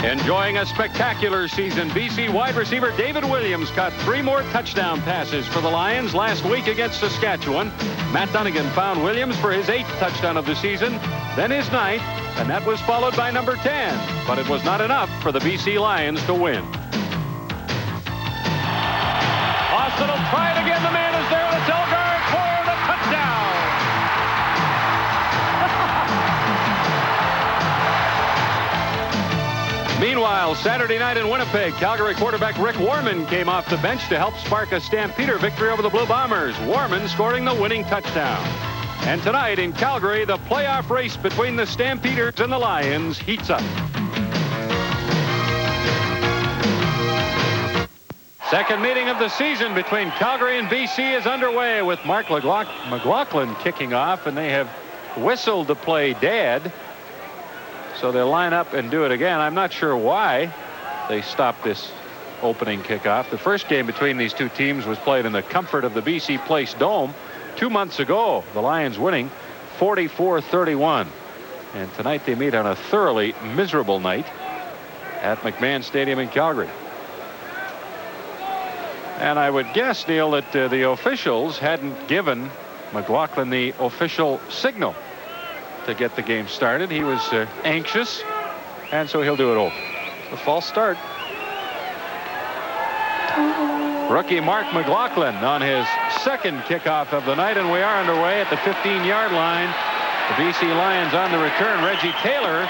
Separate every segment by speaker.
Speaker 1: Enjoying a spectacular season, BC wide receiver David Williams caught 3 more touchdown passes for the Lions last week against Saskatchewan. Matt Dunnigan found Williams for his 8th touchdown of the season, then his 9th, and that was followed by number 10. But it was not enough for the BC Lions to win. Austin will try it again. The man is there, and it's Elgar for the touchdown. Meanwhile, Saturday night in Winnipeg, Calgary quarterback Rick Warman came off the bench to help spark a Stampeder victory over the Blue Bombers. Warman scoring the winning touchdown. And tonight in Calgary, the playoff race between the Stampeders and the Lions heats up. Second meeting of the season between Calgary and BC is underway with Mark McLaughlin kicking off, and they have whistled to play dead. So they'll line up and do it again. I'm not sure why they stopped this opening kickoff. The first game between these two teams was played in the comfort of the BC Place Dome 2 months ago. The Lions winning 44-31. And tonight they meet on a thoroughly miserable night at McMahon Stadium in Calgary. And I would guess, Neil, that the officials hadn't given McLaughlin the official signal to get the game started. He was anxious, and so he'll do it over. A false start. Rookie Mark McLaughlin on his second kickoff of the night, and we are underway at the 15-yard line. The BC Lions on the return. Reggie Taylor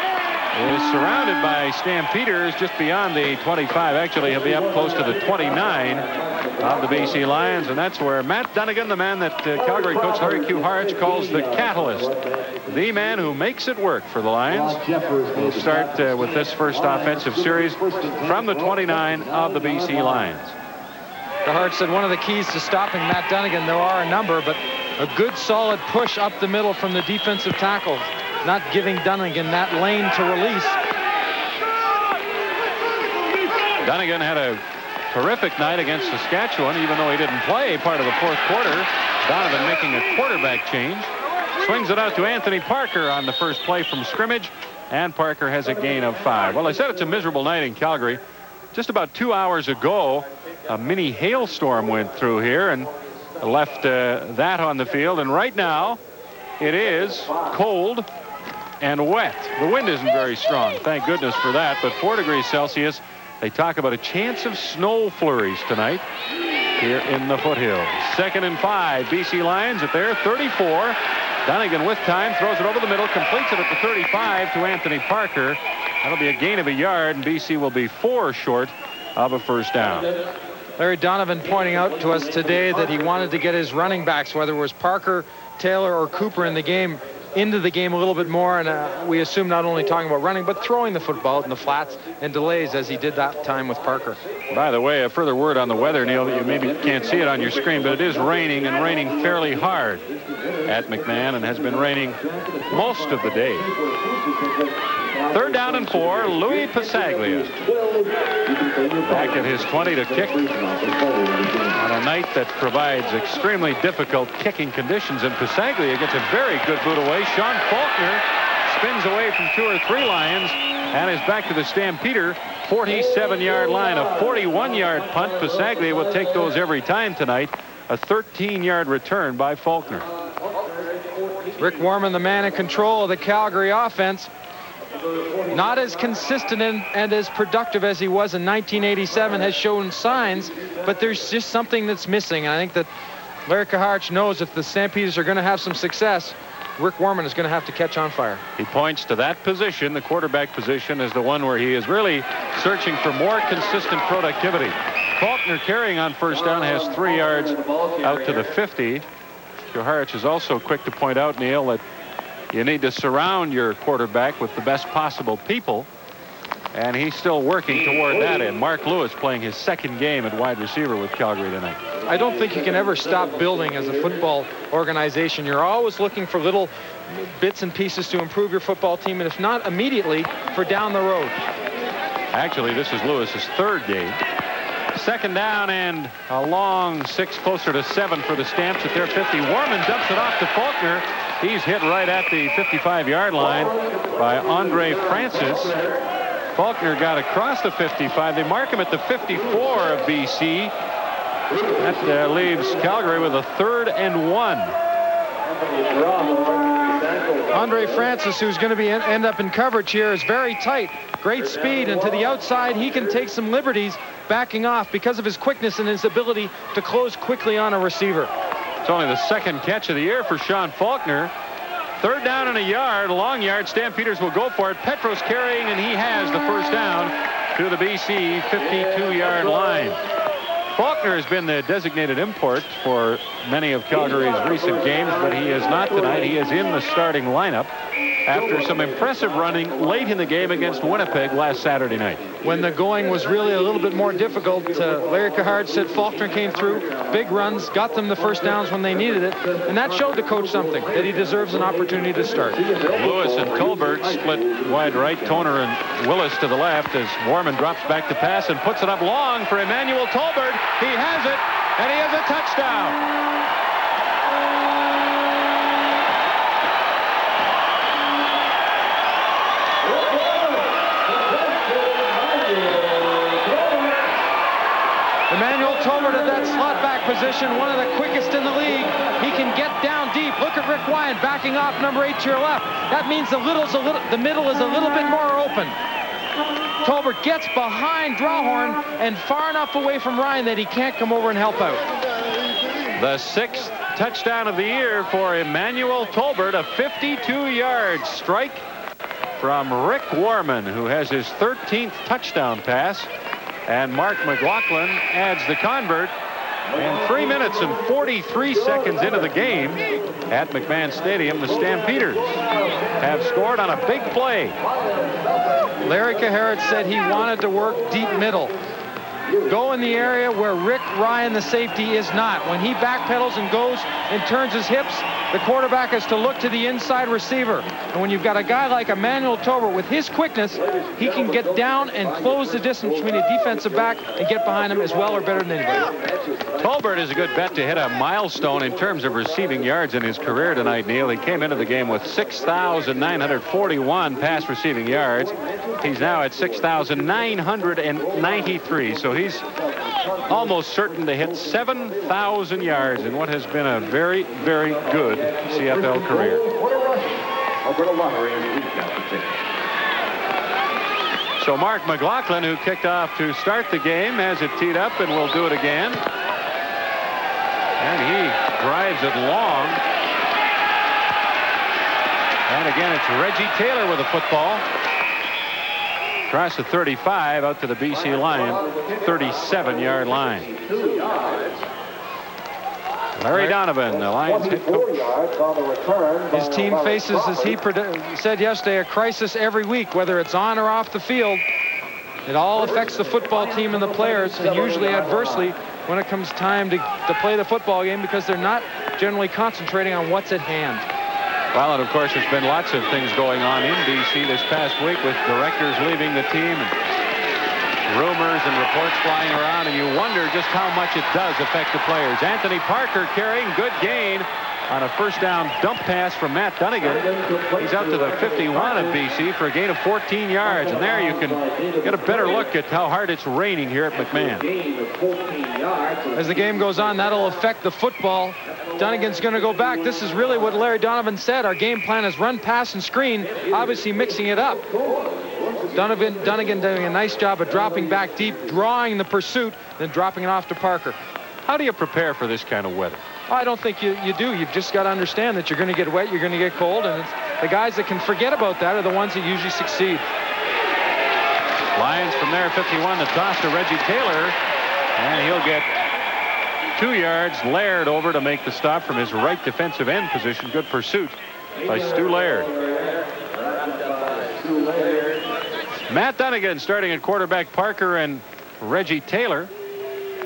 Speaker 1: is surrounded by Stampeders just beyond the 25. Actually, he'll be up close to the 29 of the BC Lions, and that's where Matt Dunnigan, the man that Calgary coach Larry Q. Harich calls the catalyst, the man who makes it work for the Lions. We'll start with this first offensive series from the 29 of the BC Lions.
Speaker 2: Harich said one of the keys to stopping Matt Dunnigan, there are a number, but a good solid push up the middle from the defensive tackle, not giving Dunnigan that lane to release.
Speaker 1: Dunnigan had a terrific night against Saskatchewan, even though he didn't play part of the fourth quarter. Donovan making a quarterback change. Swings it out to Anthony Parker on the first play from scrimmage, and Parker has a gain of 5. Well, I said it's a miserable night in Calgary. Just about 2 hours ago, a mini hailstorm went through here and left that on the field. And right now, it is cold and wet. The wind isn't very strong, thank goodness for that, but 4 degrees Celsius. They talk about a chance of snow flurries tonight here in the foothills. 2nd and 5. BC Lions at their 34. Dunnigan with time throws it over the middle, completes it at the 35 to Anthony Parker. That'll be a gain of a yard, and BC will be 4 short of a first down.
Speaker 2: Larry Donovan pointing out to us today that he wanted to get his running backs, whether it was Parker, Taylor, or Cooper in the game, into the game a little bit more, and we assume not only talking about running but throwing the football in the flats and delays as he did that time with Parker.
Speaker 1: By the way, a further word on the weather, Neil, that you maybe can't see it on your screen, but it is raining, and raining fairly hard at McMahon, and has been raining most of the day. 3rd down and 4. Louis Pasaglia back at his 20 to kick on a night that provides extremely difficult kicking conditions, and Pasaglia gets a very good boot away. Sean Faulkner spins away from 2 or 3 Lions and is back to the Stampeder 47-yard line. A 41-yard punt. Pasaglia will take those every time tonight. A 13-yard return by Faulkner.
Speaker 2: Rick Warman, the man in control of the Calgary offense. Not as consistent and as productive as he was in 1987, has shown signs, but there's just something that's missing. And I think that Larry Harich knows if the Stampeders are going to have some success, Rick Warman is going to have to catch on fire.
Speaker 1: He points to that position, the quarterback position, as the one where he is really searching for more consistent productivity. Faulkner carrying on first down has 3 yards out to the 50. Harich is also quick to point out, Neil, that you need to surround your quarterback with the best possible people, and he's still working toward that end. Mark Lewis playing his 2nd game at wide receiver with Calgary tonight.
Speaker 2: I don't think you can ever stop building as a football organization. You're always looking for little bits and pieces to improve your football team, and if not immediately, for down the road.
Speaker 1: Actually, this is Lewis's 3rd game. 2nd down and a long 6, closer to 7 for the Stamps at their 50. Warman dumps it off to Faulkner. He's hit right at the 55-yard line by Andre Francis. Faulkner got across the 55. They mark him at the 54 of BC. That leaves Calgary with a 3rd and 1.
Speaker 2: Andre Francis, who's going to end up in coverage here, is very tight. Great speed, and to the outside, he can take some liberties backing off because of his quickness and his ability to close quickly on a receiver.
Speaker 1: It's only the 2nd catch of the year for Sean Faulkner. 3rd down and a yard, long yard. Stampeders will go for it. Petros carrying, and he has the 1st down to the BC 52-yard line. Faulkner has been the designated import for many of Calgary's recent games, but he is not tonight. He is in the starting lineup after some impressive running late in the game against Winnipeg last Saturday night.
Speaker 2: When the going was really a little bit more difficult, Larry Cahard said Faulkner came through, big runs, got them the 1st downs when they needed it, and that showed the coach something, that he deserves an opportunity to start.
Speaker 1: Lewis and Tolbert split wide right, Toner and Willis to the left as Warman drops back to pass and puts it up long for Emmanuel Tolbert. He has it, and he has a touchdown.
Speaker 2: Emmanuel Tolbert at that slot back position, one of the quickest in the league. He can get down deep. Look at Rick Wyan backing off number 8 to your left. That means the middle is a little bit more open. Tolbert gets behind Drawhorn and far enough away from Ryan that he can't come over and help out.
Speaker 1: The 6th touchdown of the year for Emmanuel Tolbert, a 52-yard strike from Rick Warman, who has his 13th touchdown pass. And Mark McLaughlin adds the convert. And 3 minutes and 43 seconds into the game at McMahon Stadium, the Stampeders have scored on a big play.
Speaker 2: Larry Cahard said he wanted to work deep middle. Go in the area where Rick Ryan, the safety, is not. When he backpedals and goes and turns his hips, the quarterback has to look to the inside receiver. And when you've got a guy like Emmanuel Tolbert with his quickness, he can get down and close the distance between a defensive back and get behind him as well or better than anybody.
Speaker 1: Tolbert is a good bet to hit a milestone in terms of receiving yards in his career tonight, Neil. He came into the game with 6,941 pass receiving yards. He's now at 6,993, so he's almost certain to hit 7,000 yards in what has been a very, very good CFL career. So Mark McLaughlin, who kicked off to start the game, has it teed up and will do it again. And he drives it long. And again, it's Reggie Taylor with the football. Across the 35 out to the BC line, 37-yard line. Larry Donovan, the Lions head coach.
Speaker 2: His team faces, as he said yesterday, a crisis every week, whether it's on or off the field. It all affects the football team and the players, and usually adversely when it comes time to play the football game, because they're not generally concentrating on what's at hand.
Speaker 1: Well, and of course, there's been lots of things going on in BC this past week with directors leaving the team and rumors and reports flying around, and you wonder just how much it does affect the players. Anthony Parker carrying, good gain on a 1st down dump pass from Matt Dunnigan. He's out to the 51 of BC for a gain of 14 yards, and there you can get a better look at how hard it's raining here at McMahon.
Speaker 2: As the game goes on, that'll affect the football. Dunnigan's going to go back. This is really what Larry Donovan said. Our game plan is run, pass, and screen, obviously mixing it up. Dunnigan doing a nice job of dropping back deep, drawing the pursuit, then dropping it off to Parker.
Speaker 1: How do you prepare for this kind of weather?
Speaker 2: I don't think you do. You've just got to understand that you're going to get wet, you're going to get cold, and it's the guys that can forget about that are the ones that usually succeed.
Speaker 1: Lions from there, 51, the toss to Reggie Taylor, and he'll get 2 yards. Laird over to make the stop from his right defensive end position. Good pursuit by Stu Laird. Matt Dunnigan starting at quarterback. Parker and Reggie Taylor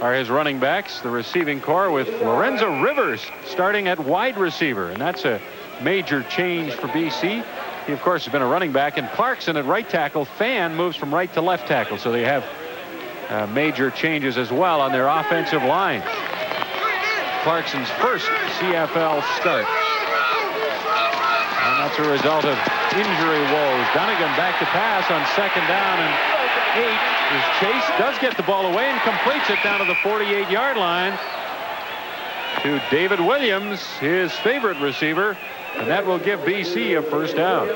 Speaker 1: are his running backs. The receiving core with Lorenzo Rivers starting at wide receiver, and that's a major change for BC. He, of course, has been a running back. And Clarkson at right tackle. Fan moves from right to left tackle, so they have major changes as well on their offensive line. Clarkson's first CFL start. And That's a result of injury woes. Dunnigan back to pass on 2nd down and 8. As Chase does get the ball away and completes it down to the 48-yard line to David Williams, his favorite receiver, and that will give BC a first down.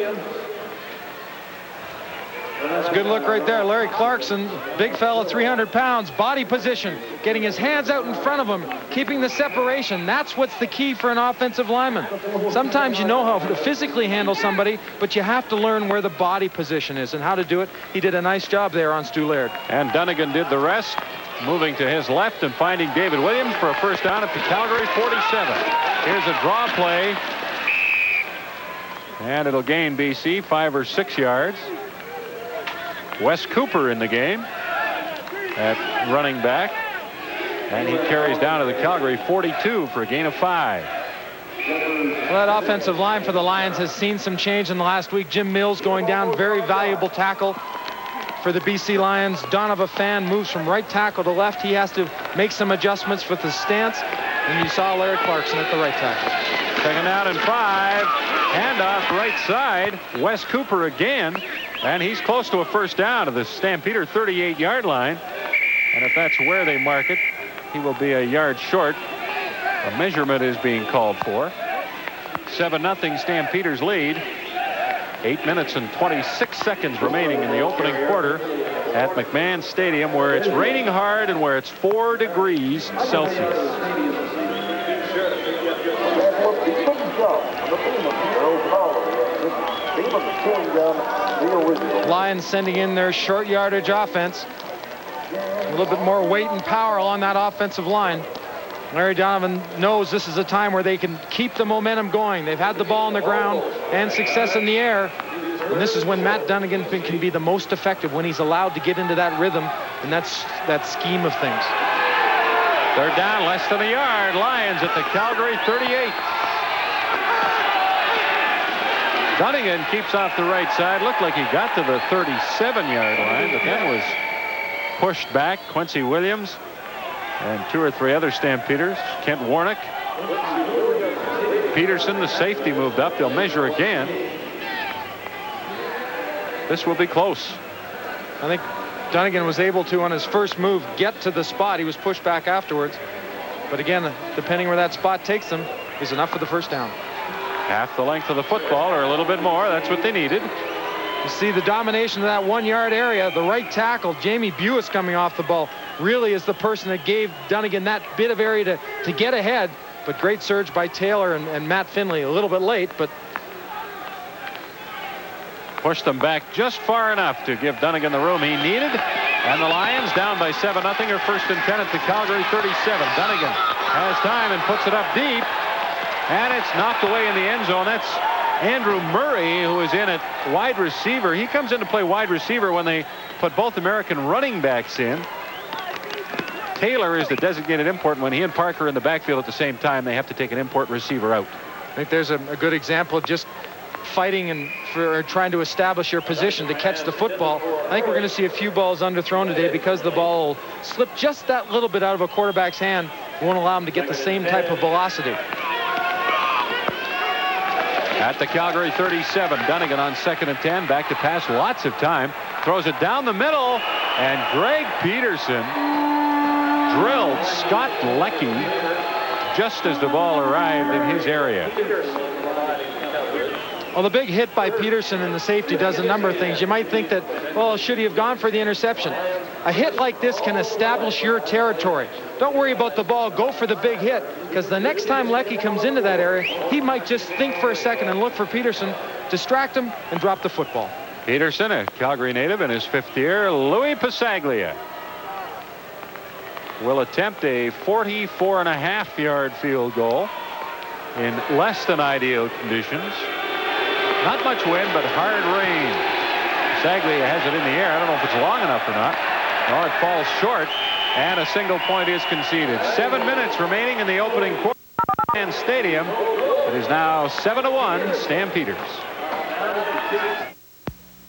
Speaker 2: That's a good look right there. Larry Clarkson, big fella, 300 pounds, body position, getting his hands out in front of him, keeping the separation. That's what's the key for an offensive lineman. Sometimes you know how to physically handle somebody, but you have to learn where the body position is and how to do it. He did a nice job there on Stu Laird.
Speaker 1: And Dunnigan did the rest, moving to his left and finding David Williams for a first down at the Calgary 47. Here's a draw play, and it'll gain BC 5 or 6 yards. Wes Cooper in the game at running back, and he carries down to the Calgary 42 for a gain of 5.
Speaker 2: Well, that offensive line for the Lions has seen some change in the last week. Jim Mills going down, very valuable tackle for the BC Lions. Donovan Fan moves from right tackle to left. He has to make some adjustments with the stance, and you saw Larry Clarkson at the right tackle.
Speaker 1: 2nd down and 5. Handoff right side. Wes Cooper again. And he's close to a first down to the Stampeder 38-yard line. And if that's where they mark it, he will be a yard short. A measurement is being called for. 7-0 Stampeders lead. 8 minutes and 26 seconds remaining in the opening quarter at McMahon Stadium, where it's raining hard and where it's 4 degrees Celsius.
Speaker 2: Lions sending in their short yardage offense. A little bit more weight and power along that offensive line. Larry Donovan knows this is a time where they can keep the momentum going. They've had the ball on the ground and success in the air. And this is when Matt Dunnigan can be the most effective, when he's allowed to get into that rhythm and that scheme of things.
Speaker 1: 3rd down, less than a yard. Lions at the Calgary 38. Dunnigan keeps off the right side. Looked like he got to the 37-yard line, but then was pushed back. Quincy Williams and 2 or 3 other Stampeders. Kent Warnick. Peterson, the safety, moved up. They'll measure again. This will be close.
Speaker 2: I think Dunnigan was able to, on his first move, get to the spot. He was pushed back afterwards. But again, depending where that spot takes him, is enough for the first down.
Speaker 1: Half the length of the football, or a little bit more. That's what they needed.
Speaker 2: You see the domination of that 1-yard area. The right tackle, Jamie Buis, coming off the ball, really is the person that gave Dunnigan that bit of area to get ahead. But great surge by Taylor and Matt Finley. A little bit late, but
Speaker 1: pushed them back just far enough to give Dunnigan the room he needed. And the Lions down by 7-0, or 1st and 10 at the Calgary 37. Dunnigan has time and puts it up deep. And it's knocked away in the end zone. That's Andrew Murray, who is in at wide receiver. He comes in to play wide receiver when they put both American running backs in. Taylor is the designated import. When he and Parker are in the backfield at the same time, they have to take an import receiver out.
Speaker 2: I think there's a good example of just fighting and for trying to establish your position to catch the football. I think we're going to see a few balls underthrown today because the ball will slip just that little bit out of a quarterback's hand. It won't allow him to get the same type of velocity.
Speaker 1: At the Calgary 37, Dunnigan on 2nd and 10, back to pass, lots of time, throws it down the middle, and Greg Peterson drilled Scott Leckie just as the ball arrived in his area.
Speaker 2: Well, the big hit by Peterson in the safety does a number of things. You might think that, well, should he have gone for the interception? A hit like this can establish your territory. Don't worry about the ball. Go for the big hit, because the next time Leckie comes into that area, he might just think for a second and look for Peterson, distract him, and drop the football.
Speaker 1: Peterson, a Calgary native in his 5th year. Louis Pasaglia will attempt a 44.5-yard field goal in less than ideal conditions. Not much wind, but hard rain. Pasaglia has it in the air. I don't know if it's long enough or not. No, it falls short, and a single point is conceded. 7 minutes remaining in the opening quarter at Stadium. It is now 7-1 Stampeders.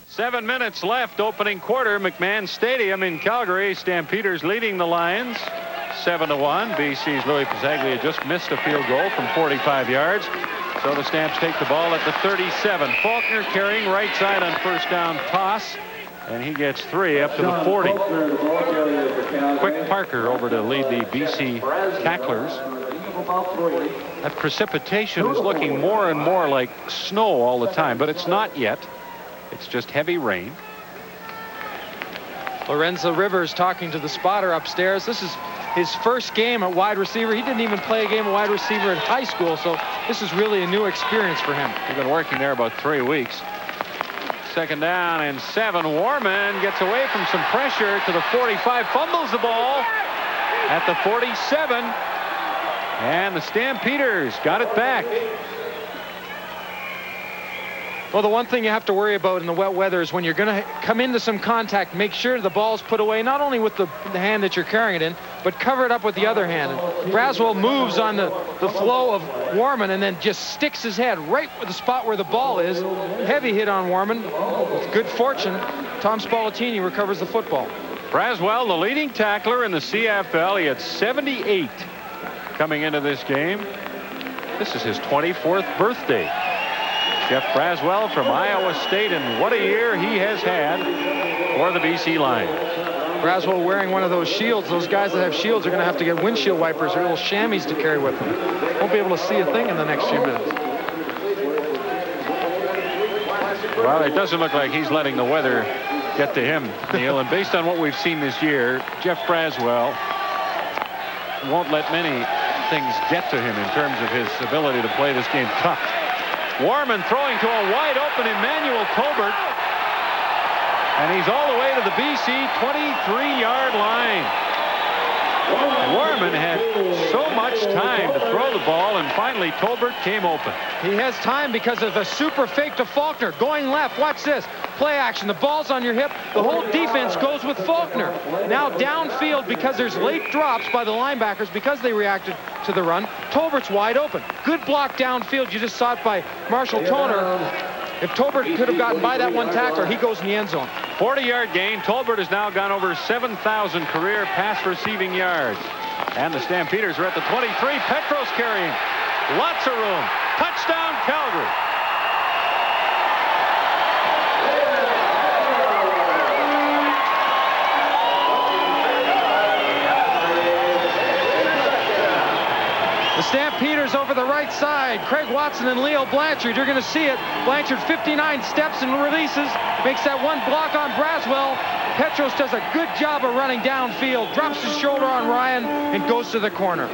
Speaker 1: 7 minutes left, opening quarter, McMahon Stadium in Calgary. Stampeders leading the Lions 7-1. BC's Louis Pasaglia just missed a field goal from 45 yards. So the Stamps take the ball at the 37. Faulkner carrying right side on first down toss. And he gets 3 up to the 40. Quick Parker over to lead the BC tacklers. That precipitation is looking more and more like snow all the time, but it's not yet. It's just heavy rain.
Speaker 2: Lorenzo Rivers talking to the spotter upstairs. This is his first game at wide receiver. He didn't even play a game of wide receiver in high school, so this is really a new experience for him.
Speaker 1: He's been working there about 3 weeks. Second down and 7. Warman gets away from some pressure to the 45, fumbles the ball at the 47, and the Stampeders got it back.
Speaker 2: Well, the one thing you have to worry about in the wet weather is when you're going to come into some contact, make sure the ball's put away, not only with the hand that you're carrying it in, but cover it up with the other hand. And Braswell moves on the flow of Warman and then just sticks his head right with the spot where the ball is. Heavy hit on Warman. With good fortune, Tom Spallettini recovers the football.
Speaker 1: Braswell, the leading tackler in the CFL. He had 78 coming into this game. This is his 24th birthday. Jeff Braswell from Iowa State, and what a year he has had for the BC Lions.
Speaker 2: Braswell wearing one of those shields. Those guys that have shields are going to have to get windshield wipers or little chamois to carry with them. Won't be able to see a thing in the next few minutes.
Speaker 1: Well, it doesn't look like he's letting the weather get to him, Neil. And based on what we've seen this year, Jeff Braswell won't let many things get to him in terms of his ability to play this game tough. Warman throwing to a wide open Emmanuel Tolbert. And he's all the way to the BC 23-yard line. Warman had so much time to throw the ball, and finally Tolbert came open.
Speaker 2: He has time because of a super fake to Faulkner. Going left, watch this. Play action, the ball's on your hip. The whole defense goes with Faulkner. Now downfield, because there's late drops by the linebackers because they reacted to the run. Tolbert's wide open. Good block downfield. You just saw it by Marshall Toner. If Tolbert could have gotten by that one tackler, he goes in the end zone.
Speaker 1: 40-yard gain. Tolbert has now gone over 7,000 career pass receiving yards. And the Stampeders are at the 23. Petros carrying. Lots of room. Touchdown, Calgary.
Speaker 2: The Stampeders over the right side. Craig Watson and Leo Blanchard. You're going to see it. Blanchard 59 steps and releases. Makes that one block on Braswell. Petros does a good job of running downfield. Drops his shoulder on Ryan and goes to the corner.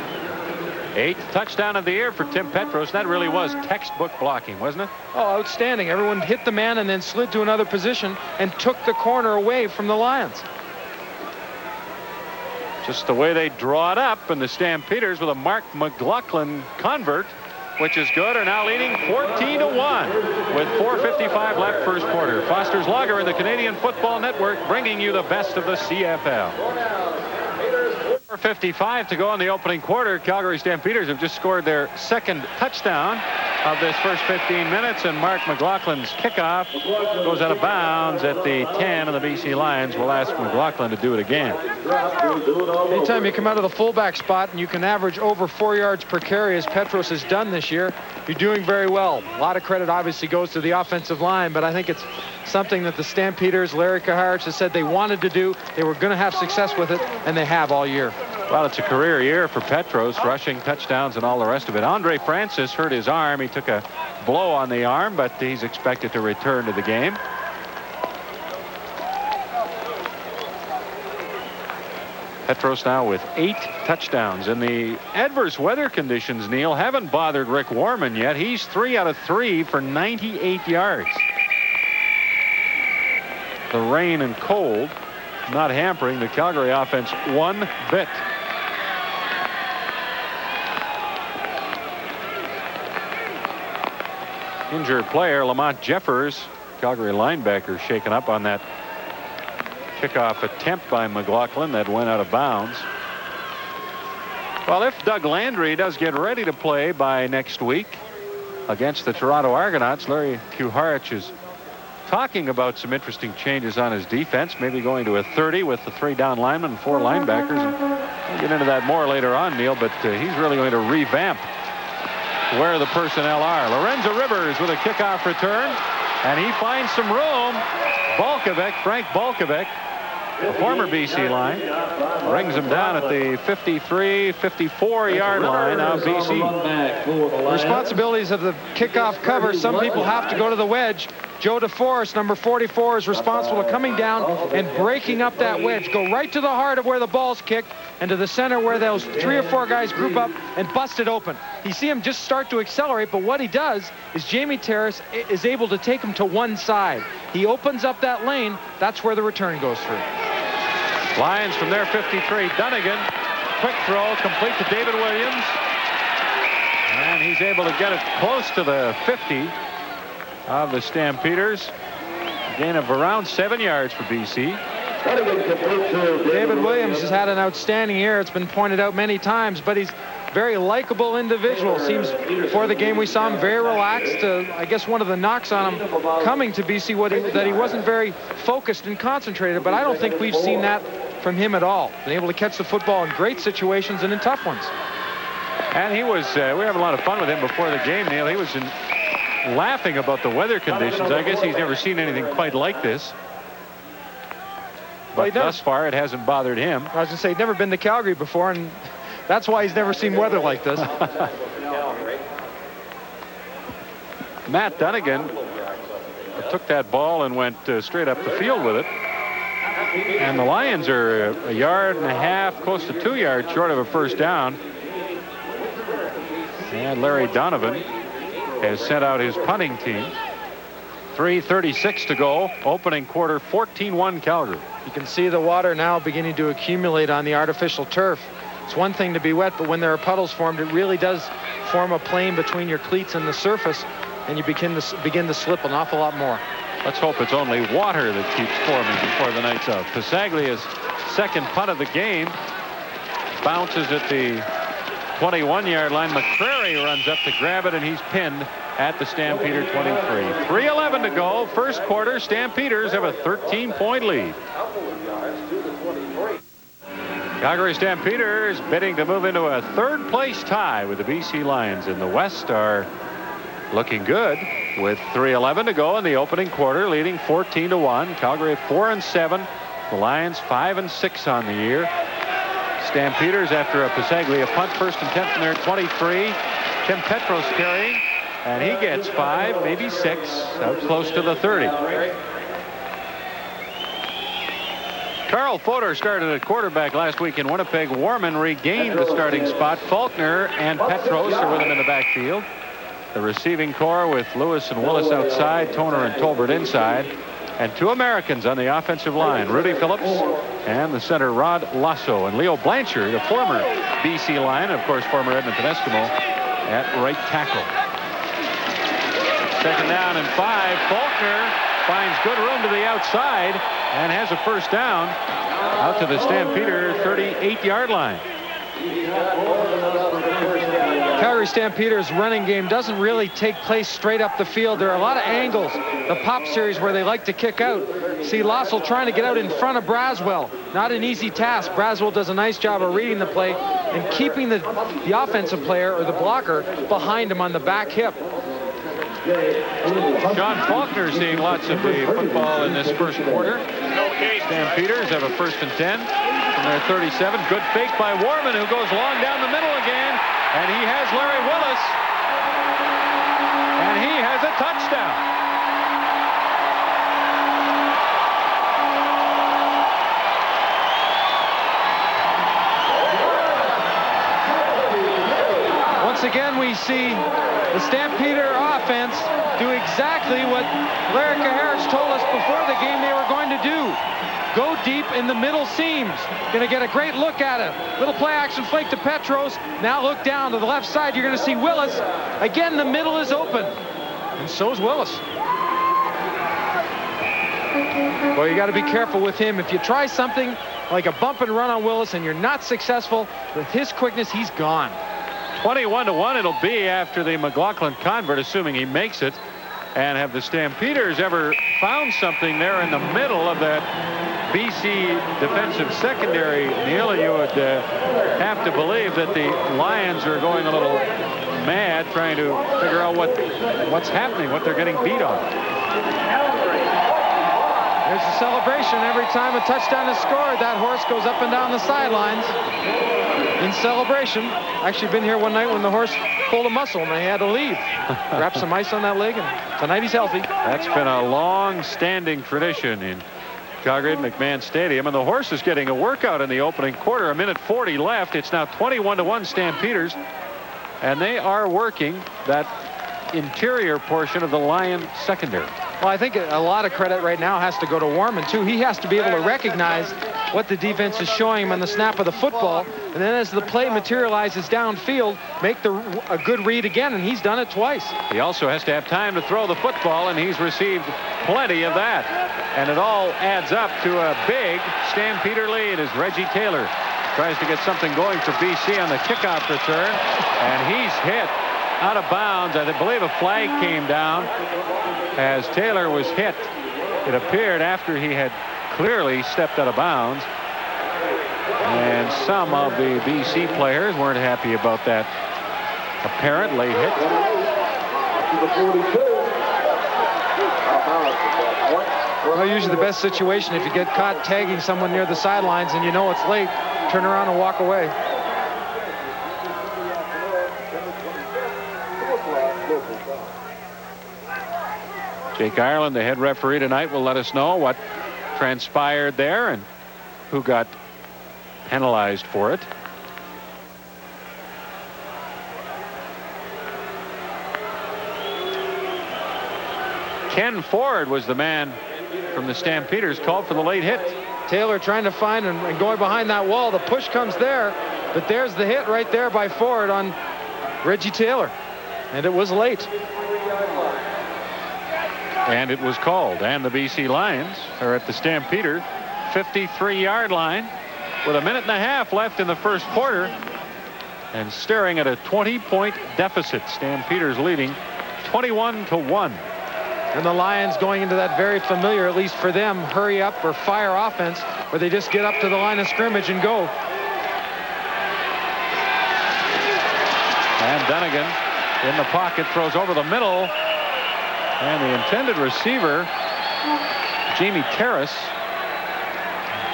Speaker 1: 8th touchdown of the year for Tim Petros. That really was textbook blocking, wasn't it?
Speaker 2: Oh, outstanding. Everyone hit the man and then slid to another position and took the corner away from the Lions.
Speaker 1: Just the way they draw it up, and the Stampeders with a Mark McLaughlin convert, which is good, are now leading 14-1 with 4:55 left first quarter. Foster's Lager in the Canadian Football Network, bringing you the best of the CFL. 4:55 to go in the opening quarter. Calgary Stampeders have just scored their second touchdown of this first 15 minutes, and Mark McLaughlin's kickoff goes out of bounds at the 10, and the BC Lions will ask McLaughlin to do it again.
Speaker 2: Anytime you come out of the fullback spot and you can average over 4 yards per carry, as Petros has done this year, you're doing very well. A lot of credit obviously goes to the offensive line, but I think it's something that the Stampeders, Larry Kaharich, has said they wanted to do. They were going to have success with it, and they have all year.
Speaker 1: Well, it's a career year for Petros, rushing touchdowns and all the rest of it. Andre Francis hurt his arm. He took a blow on the arm, but he's expected to return to the game. Petros now with 8 touchdowns. And the adverse weather conditions, Neil, haven't bothered Rick Warman yet. He's 3 out of 3 for 98 yards. The rain and cold not hampering the Calgary offense one bit. Injured player Lamont Jeffers, Calgary linebacker, shaken up on that kickoff attempt by McLaughlin that went out of bounds. Well, if Doug Landry does get ready to play by next week against the Toronto Argonauts, Larry Kuharich is talking about some interesting changes on his defense, maybe going to a 30 with the 3 down linemen and 4 linebackers. And we'll get into that more later on, Neil, but he's really going to revamp where the personnel are. Lorenzo Rivers with a kickoff return, and he finds some room. Frank Balkovec, the former BC line, brings him down at the 53, 54-yard line. Now BC.
Speaker 2: Responsibilities of the kickoff cover. Some people have to go to the wedge. Joe DeForest, number 44, is responsible for coming down and breaking up that wedge. Go right to the heart of where the ball's kicked and to the center where those 3 or 4 guys group up and bust it open. You see him just start to accelerate, but what he does is Jamie Terrace is able to take him to one side. He opens up that lane. That's where the return goes through.
Speaker 1: Lions from their 53. Dunnigan, quick throw, complete to David Williams. And he's able to get it close to the 50 of the Stampeders. A gain of around 7 yards for BC.
Speaker 2: David Williams has had an outstanding year. It's been pointed out many times, but he's a very likable individual. Seems before the game we saw him very relaxed. I guess one of the knocks on him coming to BC that he wasn't very focused and concentrated, but I don't think we've seen that from him at all. Been able to catch the football in great situations and in tough ones.
Speaker 1: And he was, we were having a lot of fun with him before the game, Neil. He was laughing about the weather conditions. I guess he's never seen anything quite like this. But thus far, it hasn't bothered him.
Speaker 2: I was going to say, he'd never been to Calgary before, and that's why he's never seen weather like this.
Speaker 1: Matt Dunnigan took that ball and went straight up the field with it. And the Lions are a yard and a half, close to 2 yards short of a first down. And Larry Donovan has sent out his punting team. 3:36 to go. Opening quarter, 14-1 Calgary.
Speaker 2: You can see the water now beginning to accumulate on the artificial turf. It's one thing to be wet, but when there are puddles formed, it really does form a plane between your cleats and the surface, and you begin to slip an awful lot more.
Speaker 1: Let's hope it's only water that keeps forming before the night's out. Pasaglia's second punt of the game bounces at the 21-yard line. McCrary runs up to grab it, and he's pinned at the Stampeder 23. 3:11 to go. First quarter. Stampeders have a 13-point lead. Calgary Stampeders bidding to move into a third-place tie with the BC Lions in the West are looking good with 3:11 to go in the opening quarter, leading 14-1. Calgary at 4-7. The Lions 5-6 on the year. Stampeders after a Pasaglia punt, 1st and 10 from their 23. Tim Petros carrying, and he gets 5, maybe 6, out close to the 30. Carl Fodor started at quarterback last week in Winnipeg. Warman regained the starting spot. Faulkner and Petros are with him in the backfield. The receiving core with Lewis and Willis outside, Toner and Tolbert inside. And 2 Americans on the offensive line, Rudy Phillips and the center Rod Lasso, and Leo Blanchard, a former BC Lion, and of course former Edmonton Eskimo, at right tackle. 2nd down and 5. Faulkner finds good room to the outside and has a first down out to the Stampeder 38-yard line.
Speaker 2: Calgary Stampeders running game doesn't really take place straight up the field. There are a lot of angles. The pop series where they like to kick out. See Lasso trying to get out in front of Braswell. Not an easy task. Braswell does a nice job of reading the play and keeping the offensive player or the blocker behind him on the back hip.
Speaker 1: John Faulkner seeing lots of the football in this first quarter. Stampeders have a 1st and 10 from their 37. Good fake by Warman, who goes long down the middle again. And he has Larry Willis. And he has a touchdown.
Speaker 2: Once again, we see the Stampeder offense do exactly what Larry Harris told us before the game they were going to do. Go deep in the middle seams. Going to get a great look at it. Little play action flake to Petros. Now look down to the left side. You're going to see Willis. Again, the middle is open. And so is Willis. Well, you got to be careful with him. If you try something like a bump and run on Willis and you're not successful, with his quickness, he's gone.
Speaker 1: 21-1 it'll be after the McLaughlin convert, assuming he makes it. And have the Stampeders ever found something there in the middle of that BC defensive secondary, Neil? And you would have to believe that the Lions are going a little mad trying to figure out what's happening, what they're getting beat on.
Speaker 2: There's a celebration every time a touchdown is scored. That horse goes up and down the sidelines in celebration. Actually been here one night when the horse pulled a muscle and they had to leave. Wrap some ice on that leg, and tonight he's healthy.
Speaker 1: That's been a long-standing tradition in Calgary at McMahon Stadium, and the horse is getting a workout in the opening quarter. 1:40 left. It's now 21-1 Stampeders, and they are working that interior portion of the Lion secondary.
Speaker 2: Well, I think a lot of credit right now has to go to Warman, too. He has to be able to recognize what the defense is showing him on the snap of the football, and then as the play materializes downfield, make a good read again, and he's done it twice.
Speaker 1: He also has to have time to throw the football, and he's received plenty of that. And it all adds up to a big Stampeder lead as Reggie Taylor tries to get something going for BC on the kickoff return, and he's hit out of bounds. I believe a flag came down as Taylor was hit. It appeared after he had clearly stepped out of bounds, and some of the BC players weren't happy about that apparent late hit.
Speaker 2: Well, usually the best situation, if you get caught tagging someone near the sidelines and you know it's late, turn around and walk away.
Speaker 1: Jake Ireland, the head referee tonight, will let us know what transpired there and who got penalized for it. Ken Ford was the man from the Stampeders called for the late hit.
Speaker 2: Taylor trying to find and going behind that wall. The push comes there, but there's the hit right there by Ford on Reggie Taylor, and it was late.
Speaker 1: And it was called, and the BC Lions are at the Stampeder 53-yard line with 1.5 minutes left in the first quarter and staring at a 20-point deficit. Stampeders leading 21-1.
Speaker 2: And the Lions going into that very familiar, at least for them, hurry up or fire offense, where they just get up to the line of scrimmage and go.
Speaker 1: And Dunnigan in the pocket, throws over the middle. And the intended receiver, Jamie Terrace,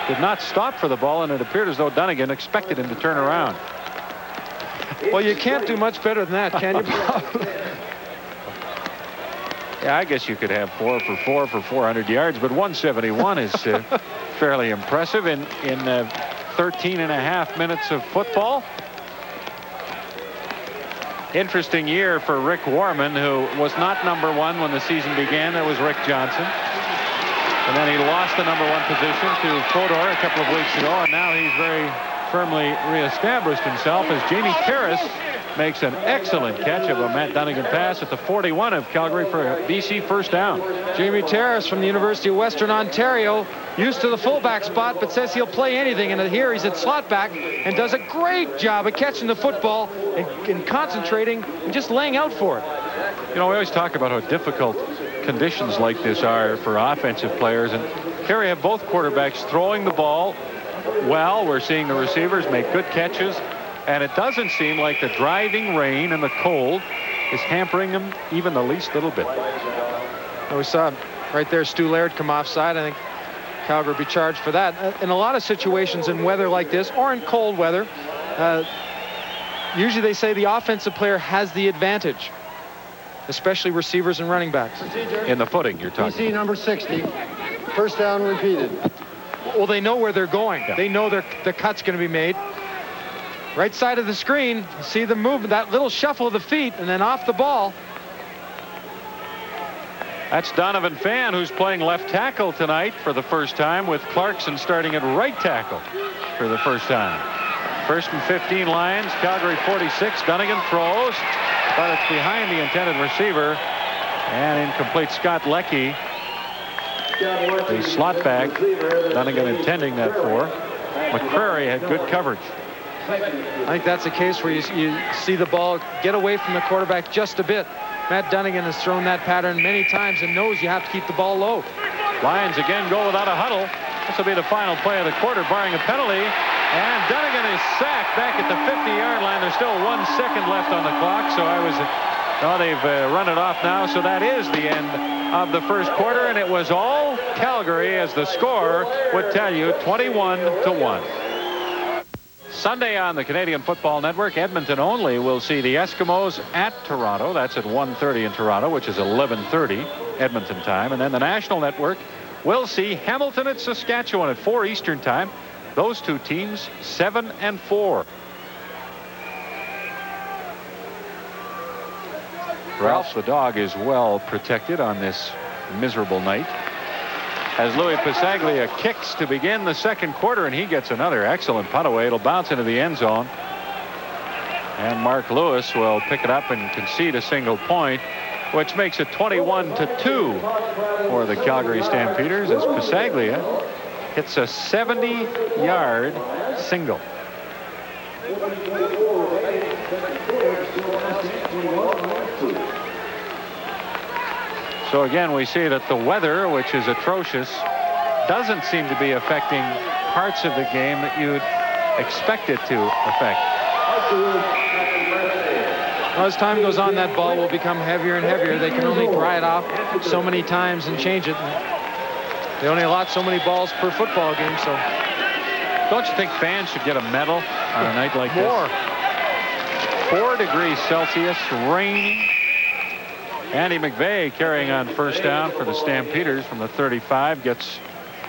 Speaker 1: did not stop for the ball, and it appeared as though Dunnigan expected him to turn around.
Speaker 2: Well, you can't do much better than that, can you?
Speaker 1: Yeah, I guess you could have 4 for 4 for 400 yards, but 171 is fairly impressive in 13.5 minutes of football. Interesting year for Rick Warman, who was not #1 when the season began. That was Rick Johnson. And then he lost the #1 position to Fodor a couple of weeks ago, and now he's very firmly reestablished himself as Jamie Terrace makes an excellent catch of a Matt Dunnigan pass at the 41 of Calgary for a BC first down.
Speaker 2: Jamie Terrace from the University of Western Ontario, used to the fullback spot, but says he'll play anything. And here he's at slot back and does a great job of catching the football and concentrating and just laying out for it.
Speaker 1: You know, we always talk about how difficult conditions like this are for offensive players, and here we have both quarterbacks throwing the ball well. We're seeing the receivers make good catches, and it doesn't seem like the driving rain and the cold is hampering them even the least little bit.
Speaker 2: Well, we saw right there Stu Laird come offside. I think Calgary will be charged for that. In a lot of situations in weather like this, or in cold weather, usually they say the offensive player has the advantage, especially receivers and running backs.
Speaker 1: In the footing, you're talking.
Speaker 3: BC number 60, first down repeated.
Speaker 2: Well, they know where they're going. Yeah. They know the cut's going to be made. Right side of the screen, you see the movement, that little shuffle of the feet, and then off the ball.
Speaker 1: That's Donovan Fan, who's playing left tackle tonight for the first time, with Clarkson starting at right tackle for the first time. 1st and 15 Lions, Calgary 46. Dunnigan throws, but it's behind the intended receiver, and incomplete. Scott Leckie, the slot back, Dunnigan intending that for. McCrary had good coverage.
Speaker 2: I think that's a case where you see the ball get away from the quarterback just a bit. Matt Dunnigan has thrown that pattern many times and knows you have to keep the ball low.
Speaker 1: Lions again go without a huddle. This will be the final play of the quarter, barring a penalty. And Dunnigan is sacked back at the 50-yard line. There's still 1 second left on the clock, so they've run it off now, so that is the end of the first quarter, and it was all Calgary, as the score would tell you, 21-1. Sunday on the Canadian Football Network, Edmonton only will see the Eskimos at Toronto. That's at 1:30 in Toronto, which is 11:30 Edmonton time. And then the National Network will see Hamilton at Saskatchewan at 4 Eastern time. Those two teams 7 and 4. Ralph the dog is well protected on this miserable night. As Louis Pasaglia kicks to begin the second quarter, and he gets another excellent punt away. It'll bounce into the end zone. And Mark Lewis will pick it up and concede a single point, which makes it 21-2 for the Calgary Stampeders as Pasaglia hits a 70-yard single. So again, we see that the weather, which is atrocious, doesn't seem to be affecting parts of the game that you'd expect it to affect.
Speaker 2: Well, as time goes on, that ball will become heavier and heavier. They can only dry it off so many times and change it. They only allot so many balls per football game, so.
Speaker 1: Don't you think fans should get a medal on a night like
Speaker 2: More.
Speaker 1: this? 4 degrees Celsius, raining. Andy McVeigh carrying on first down for the Stampeders from the 35, gets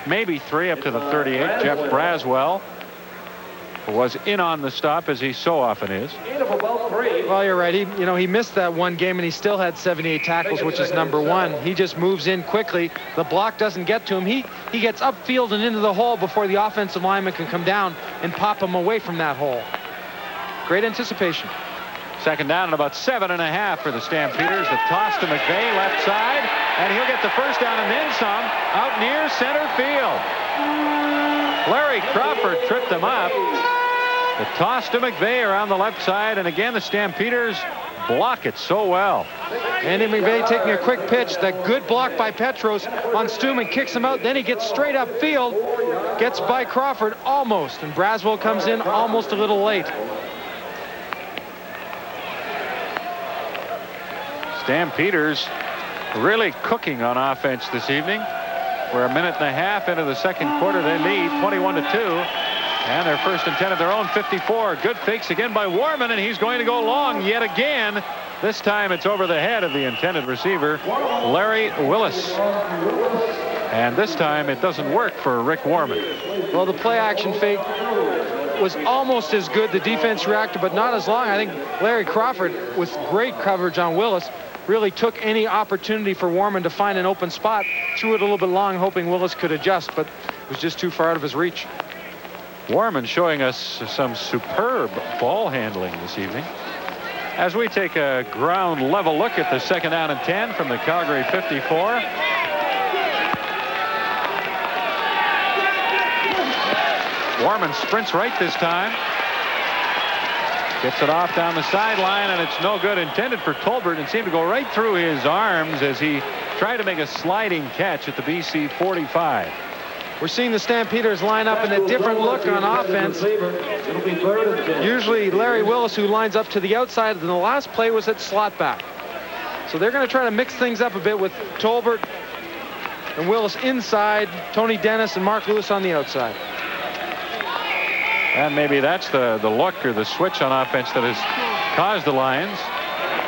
Speaker 1: maybe 3 up to the 38. Jeff Braswell was in on the stop, as he so often is.
Speaker 2: Well, you're right. He missed that one game, and he still had 78 tackles, which is #1. He just moves in quickly. The block doesn't get to him. He gets upfield and into the hole before the offensive lineman can come down and pop him away from that hole. Great anticipation.
Speaker 1: Second down and about 7.5 for the Stampeders. The toss to McVeigh, left side, and he'll get the first down and then some out near center field. Larry Crawford tripped him up. The toss to McVeigh around the left side, and again the Stampeders block it so well.
Speaker 2: Andy McVeigh taking a quick pitch. That good block by Petros on Stuman, kicks him out. Then he gets straight upfield, gets by Crawford almost, and Braswell comes in almost a little late.
Speaker 1: Stampeders really cooking on offense this evening. We're 1.5 minutes into the second quarter. They lead 21-2. And their first and 10 of their own 54. Good fakes again by Warman, and he's going to go long yet again. This time it's over the head of the intended receiver, Larry Willis. And this time it doesn't work for Rick Warman.
Speaker 2: Well, the play action fake was almost as good. The defense reacted, but not as long. I think Larry Crawford, with great coverage on Willis, really took any opportunity for Warman to find an open spot, threw it a little bit long, hoping Willis could adjust, but it was just too far out of his reach.
Speaker 1: Warman showing us some superb ball handling this evening. As we take a ground level look at the second down and 10 from the Calgary 54. Warman sprints right this time. Gets it off down the sideline, and it's no good. Intended for Tolbert, and seemed to go right through his arms as he tried to make a sliding catch at the BC 45.
Speaker 2: We're seeing the Stampeders line up in a different look on offense. Usually Larry Willis, who lines up to the outside, and the last play was at slot back. So they're going to try to mix things up a bit with Tolbert and Willis inside, Tony Dennis and Mark Lewis on the outside.
Speaker 1: And maybe that's the look or the switch on offense that has caused the Lions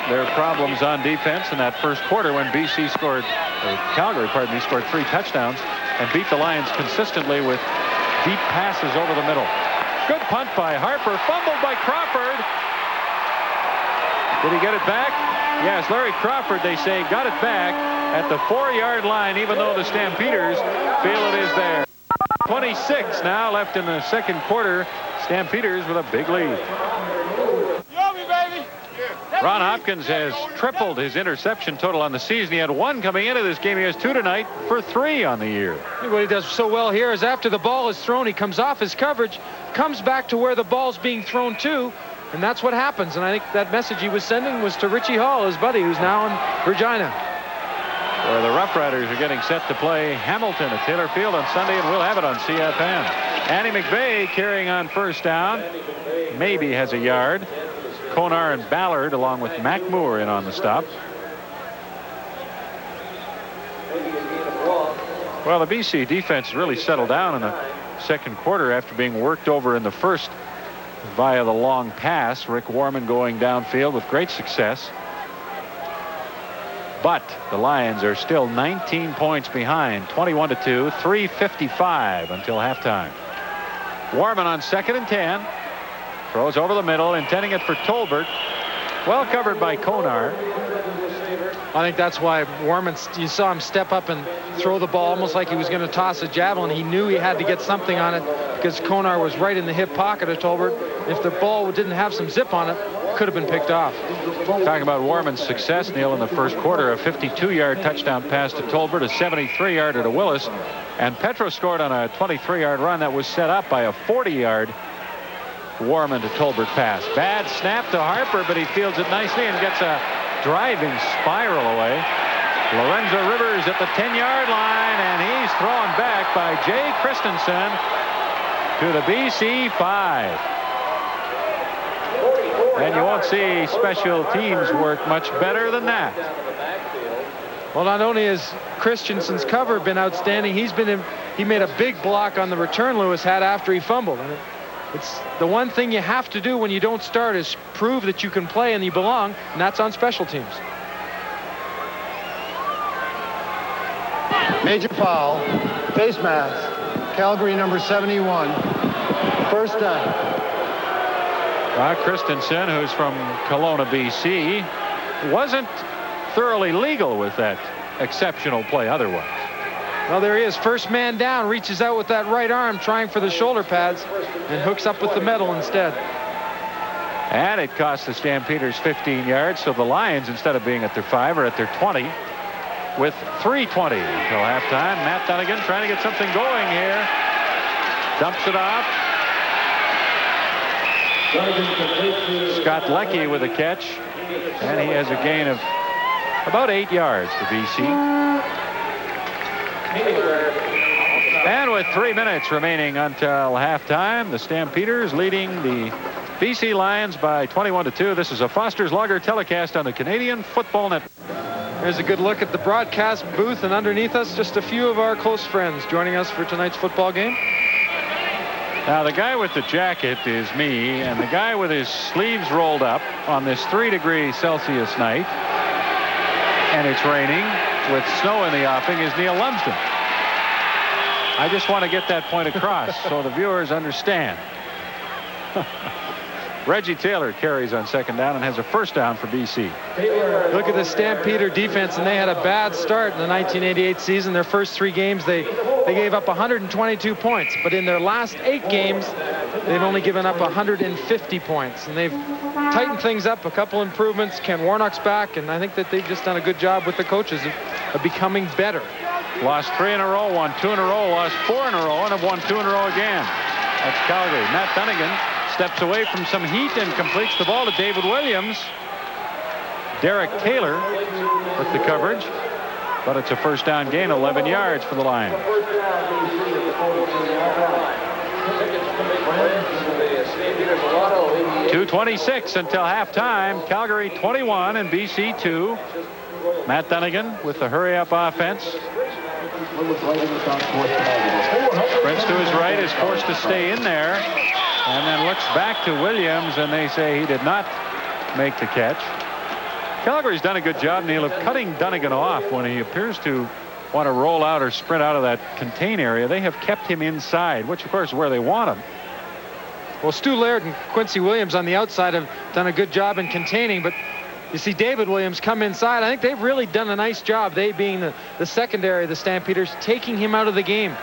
Speaker 1: their problems on defense in that first quarter when Calgary scored 3 touchdowns and beat the Lions consistently with deep passes over the middle. Good punt by Harper, fumbled by Crawford. Did he get it back? Yes, Larry Crawford, they say, got it back at the 4-yard line, even though the Stampeders feel it is there. 26 now left in the second quarter. Stampeders with a big lead. Ron Hopkins has tripled his interception total on the season. He had 1 coming into this game. He has 2 tonight for 3 on the year.
Speaker 2: What he does so well here is after the ball is thrown, he comes off his coverage, comes back to where the ball's being thrown to, and that's what happens. And I think that message he was sending was to Richie Hall, his buddy, who's now in Regina.
Speaker 1: where the Rough Riders are getting set to play Hamilton at Taylor Field on Sunday, and we'll have it on CFN. Andy McVeigh carrying on first down. Maybe has a yard. Konar and Ballard along with Mac Moore in on the stop. Well, the BC defense really settled down in the second quarter after being worked over in the first via the long pass. Rick Warman going downfield with great success. But the Lions are still 19 points behind, 21-2, 3:55 until halftime. Warman on 2nd and 10. Throws over the middle, intending it for Tolbert. Well covered by Konar.
Speaker 2: I think that's why Warman, you saw him step up and throw the ball almost like he was going to toss a javelin. He knew he had to get something on it because Konar was right in the hip pocket of Tolbert. If the ball didn't have some zip on it, could have been picked off.
Speaker 1: Talking about Warman's success, Neil, in the first quarter, a 52-yard touchdown pass to Tolbert, a 73-yarder to Willis, and Petro scored on a 23-yard run that was set up by a 40-yard Warman to Tolbert pass. Bad snap to Harper, but he fields it nicely and gets a driving spiral away. Lorenzo Rivers at the 10-yard line, and he's thrown back by Jay Christensen to the BC 5. And you won't see special teams work much better than that.
Speaker 2: Well, not only has Christensen's cover been outstanding, he made a big block on the return Lewis had after he fumbled. And it's the one thing you have to do when you don't start is prove that you can play and you belong, and that's on special teams.
Speaker 3: Major foul, face mask, Calgary number 71, first down.
Speaker 1: Christensen, who's from Kelowna, BC, wasn't thoroughly legal with that exceptional play otherwise.
Speaker 2: Well, there he is, first man down, reaches out with that right arm trying for the shoulder pads and hooks up with the metal instead.
Speaker 1: And it cost the Stampeders 15 yards, so the Lions, instead of being at their 5, are at their 20 with 3:20 until halftime. Matt Dunnigan trying to get something going here. Dumps it off. Scott Leckie with a catch, and he has a gain of about 8 yards for BC. And with 3 minutes remaining until halftime, the Stampeders leading the BC Lions by 21-2. This is a Foster's Lager telecast on the Canadian Football Network.
Speaker 2: Here's a good look at the broadcast booth, and underneath us just a few of our close friends joining us for tonight's football game.
Speaker 1: Now, the guy with the jacket is me, and the guy with his sleeves rolled up on this 3°C night, and it's raining with snow in the offing, is Neil Lumsden. I just want to get that point across so the viewers understand. Reggie Taylor carries on second down and has a first down for BC.
Speaker 2: Look at the Stampeder defense, and they had a bad start in the 1988 season. Their first 3 games, they gave up 122 points, but in their last 8 games, they've only given up 150 points, and they've tightened things up, a couple improvements. Ken Warnock's back, and I think that they've just done a good job with the coaches of becoming better.
Speaker 1: Lost 3 in a row, won 2 in a row, lost 4 in a row, and have won 2 in a row again. That's Calgary. Matt Dunnigan steps away from some heat and completes the ball to David Williams. Derek Taylor with the coverage, but it's a first down gain, 11 yards for the Lions. 2:26 until halftime. Calgary 21 and BC 2. Matt Dunnigan with the hurry-up offense. Sprints to his right, is forced to stay in there, and then looks back to Williams, and they say he did not make the catch. Calgary's done a good job, Neil, of cutting Dunnigan off when he appears to want to roll out or sprint out of that contain area. They have kept him inside, which of course is where they want him.
Speaker 2: Well, Stu Laird and Quincy Williams on the outside have done a good job in containing, but you see David Williams come inside. I think they've really done a nice job, they being the secondary of the Stampeders, taking him out of the game.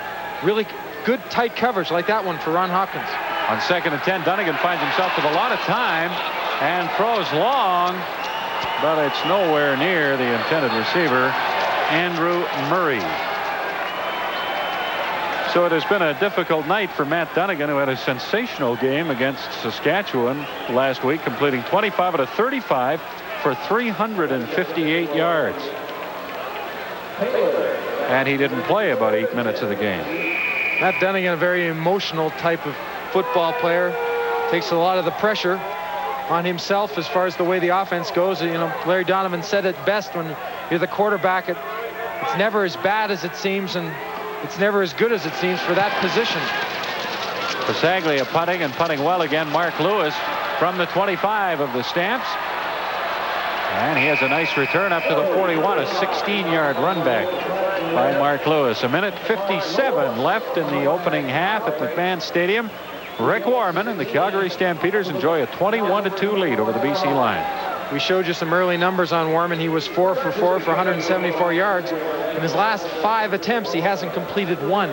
Speaker 2: Really good tight coverage like that one for Ron Hopkins.
Speaker 1: On 2nd and 10, Dunnigan finds himself with a lot of time and throws long, but it's nowhere near the intended receiver, Andrew Murray. So it has been a difficult night for Matt Dunnigan, who had a sensational game against Saskatchewan last week, completing 25 out of 35 for 358 yards. and he didn't play about 8 minutes of the game.
Speaker 2: Matt Dunnigan, a very emotional type of football player, takes a lot of the pressure on himself as far as the way the offense goes. You know, Larry Donovan said it best: when you're the quarterback, it's never as bad as it seems, and it's never as good as it seems for that position.
Speaker 1: Pasaglia punting, and punting well again. Mark Lewis from the 25 of the Stamps. And he has a nice return up to the 41, a 16-yard run back by Mark Lewis. 1:57 left in the opening half at McMahon Stadium. Rick Warman and the Calgary Stampeders enjoy a 21-2 lead over the BC Lions.
Speaker 2: We showed you some early numbers on Warman. He was 4 for 4 for 174 yards. In his last 5 attempts, he hasn't completed one.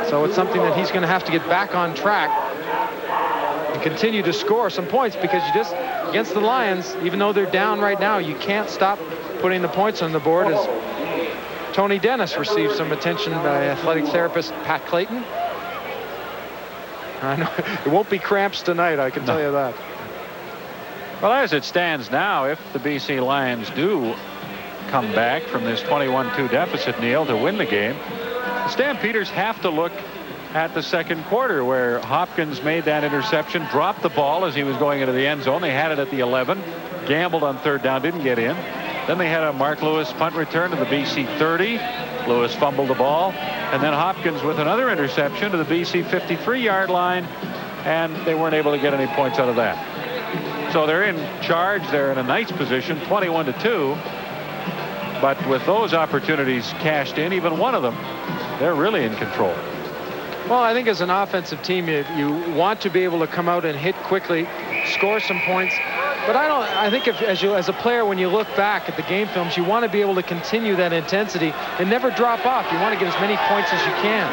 Speaker 2: So it's something that he's going to have to get back on track and continue to score some points, because you just, against the Lions, even though they're down right now, you can't stop putting the points on the board. As Tony Dennis received some attention by athletic therapist Pat Clayton. I know it won't be cramps tonight, I can tell you that.
Speaker 1: Well, as it stands now, if the BC Lions do come back from this 21-2 deficit, Neil, to win the game, the Stampeders have to look at the second quarter, where Hopkins made that interception, dropped the ball as he was going into the end zone. They had it at the 11, gambled on third down, didn't get in. Then they had a Mark Lewis punt return to the BC 30. Lewis fumbled the ball, and then Hopkins with another interception to the BC 53-yard line, and they weren't able to get any points out of that. So they're in charge. They're in a nice position, 21-2. But with those opportunities cashed in, even one of them, they're really in control.
Speaker 2: Well, I think as an offensive team, you want to be able to come out and hit quickly, score some points. But I think as a player, when you look back at the game films, you want to be able to continue that intensity and never drop off. You want to get as many points as you can.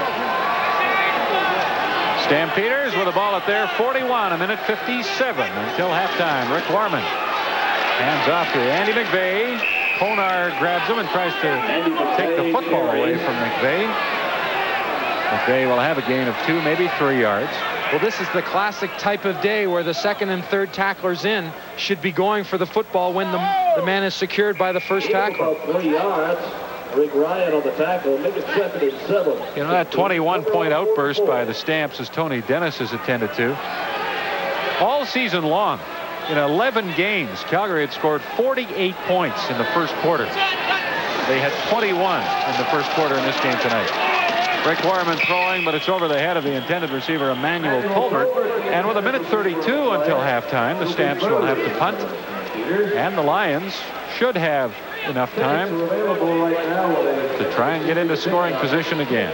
Speaker 1: Stampeders with the ball at their 41, 1:57 until halftime. Rick Warman hands off to Andy McVeigh. Konar grabs him and tries to take the football away from McVeigh. McVeigh will have a gain of 2, maybe 3 yards.
Speaker 2: Well, this is the classic type of day where the second and third tacklers in should be going for the football when the man is secured by the first tackler.
Speaker 4: 20 yards. Rick Ryan on the tackle. Make it 2nd and 7.
Speaker 1: You know, that 21-point outburst by the Stamps, as Tony Dennis has attended to. All season long, in 11 games, Calgary had scored 48 points in the first quarter. They had 21 in the first quarter in this game tonight. Rick Warman throwing, but it's over the head of the intended receiver, Emmanuel Colbert. And with 1:32 until halftime, the Stamps will have to punt. And the Lions should have enough time to try and get into scoring position again.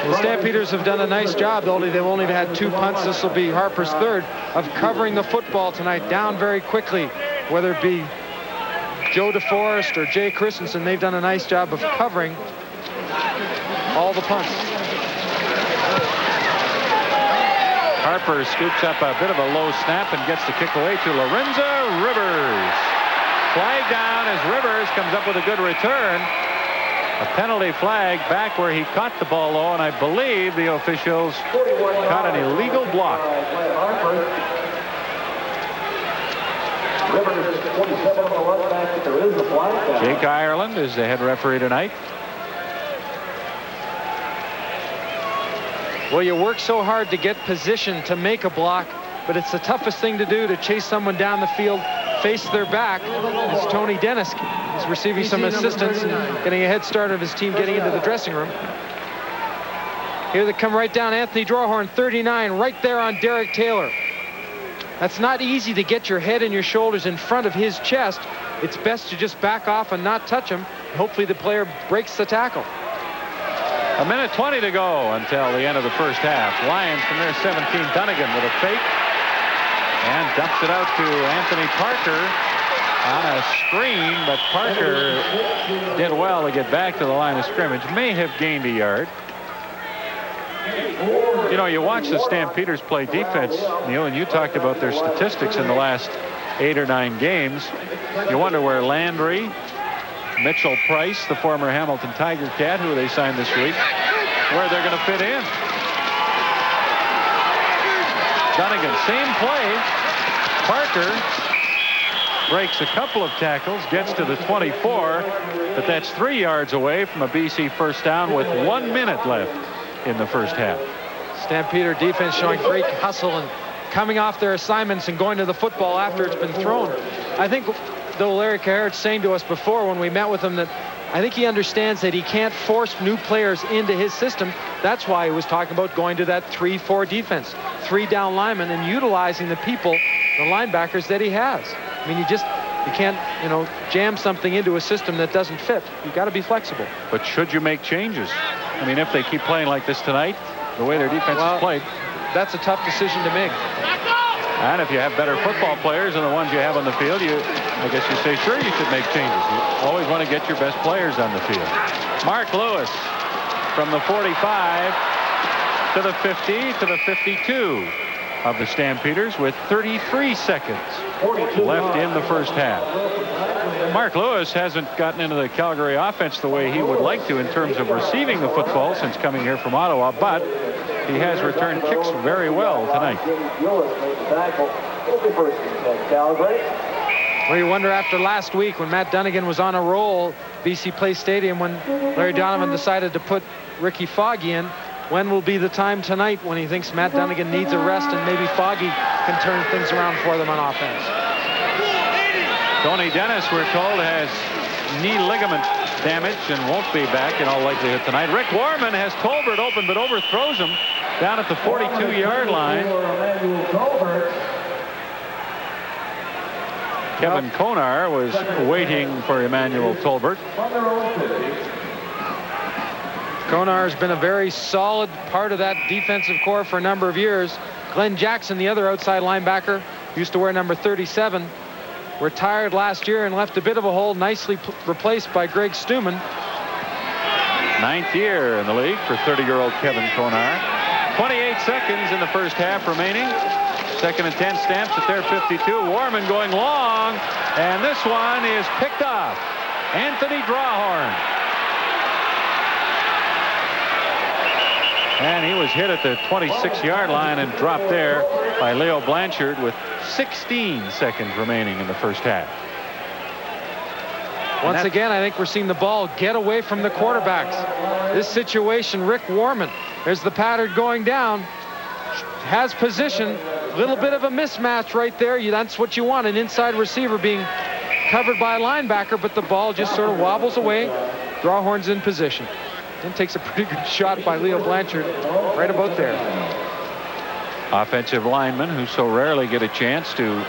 Speaker 2: The Stampeders have done a nice job, though. They've only had 2 punts. This will be Harper's third, of covering the football tonight down very quickly, whether it be Joe DeForest or Jay Christensen. They've done a nice job of covering all the punts.
Speaker 1: Harper scoops up a bit of a low snap and gets the kick away to Lorenzo Rivers. Flag down as Rivers comes up with a good return. A penalty flag back where he caught the ball low, and I believe the officials caught an illegal block. Jake Ireland is the head referee tonight.
Speaker 2: Well, you work so hard to get position to make a block, but it's the toughest thing to do, to chase someone down the field, face their back. As Tony Dennis is receiving some assistance and getting a head start of his team getting into the dressing room. Here they come right down. Anthony Drawhorn, 39, right there on Derek Taylor. That's not easy to get your head and your shoulders in front of his chest. It's best to just back off and not touch him. Hopefully the player breaks the tackle.
Speaker 1: 1:20 to go until the end of the first half. Lions from their 17. Dunnigan with a fake and dumps it out to Anthony Parker on a screen, but Parker did well to get back to the line of scrimmage. May have gained a yard. You know, you watch the Stampeders play defense, Neil, and you talked about their statistics in the last 8 or 9 games. You wonder where Landry, Mitchell Price, the former Hamilton Tiger Cat, who they signed this week, where they're going to fit in. Dunnigan, same play. Parker breaks a couple of tackles, gets to the 24, but that's 3 yards away from a BC first down with 1 minute left in the first half.
Speaker 2: Stampeder defense showing great hustle and coming off their assignments and going to the football after it's been thrown. I think, though, Larry Carrett's saying to us before when we met with him that I think he understands that he can't force new players into his system. That's why he was talking about going to that 3-4 defense, 3 down linemen, and utilizing the people, the linebackers that he has. I mean, you can't, jam something into a system that doesn't fit. You've got to be flexible.
Speaker 1: But should you make changes? I mean, if they keep playing like this tonight, the way their defense is played,
Speaker 2: that's a tough decision to make.
Speaker 1: And if you have better football players than the ones you have on the field, I guess you say, sure, you should make changes. You always want to get your best players on the field. Mark Lewis from the 45 to the 50 to the 52 of the Stampeders with 33 seconds left in the first half. Mark Lewis hasn't gotten into the Calgary offense the way he would like to in terms of receiving the football since coming here from Ottawa, but he has returned kicks very well tonight.
Speaker 2: Well, you wonder after last week when Matt Dunnigan was on a roll, BC Place Stadium, when Larry Donovan decided to put Ricky Foggy in, when will be the time tonight when he thinks Matt Dunnigan needs a rest and maybe Foggy can turn things around for them on offense?
Speaker 1: Tony Dennis, we're told, has knee ligament damage and won't be back in all likelihood tonight. Rick Warman has Tolbert open but overthrows him down at the 42-yard line. Kevin Konar was waiting for Emmanuel Tolbert.
Speaker 2: Konar has been a very solid part of that defensive core for a number of years. Glenn Jackson, the other outside linebacker, used to wear number 37, retired last year and left a bit of a hole, nicely replaced by Greg Stuman.
Speaker 1: 9th year in the league for 30-year-old Kevin Konar. 28 seconds in the first half remaining. 2nd and 10, Stamps at their 52. Warman going long, and this one is picked off. Anthony Drawhorn. And he was hit at the 26-yard line and dropped there by Leo Blanchard with 16 seconds remaining in the first half.
Speaker 2: Once again, I think we're seeing the ball get away from the quarterbacks. This situation, Rick Warman, there's the pattern going down, has position, little bit of a mismatch right there. That's what you want, an inside receiver being covered by a linebacker, but the ball just sort of wobbles away. Drawhorn's in position. Then takes a pretty good shot by Leo Blanchard right about there.
Speaker 1: Offensive linemen who so rarely get a chance to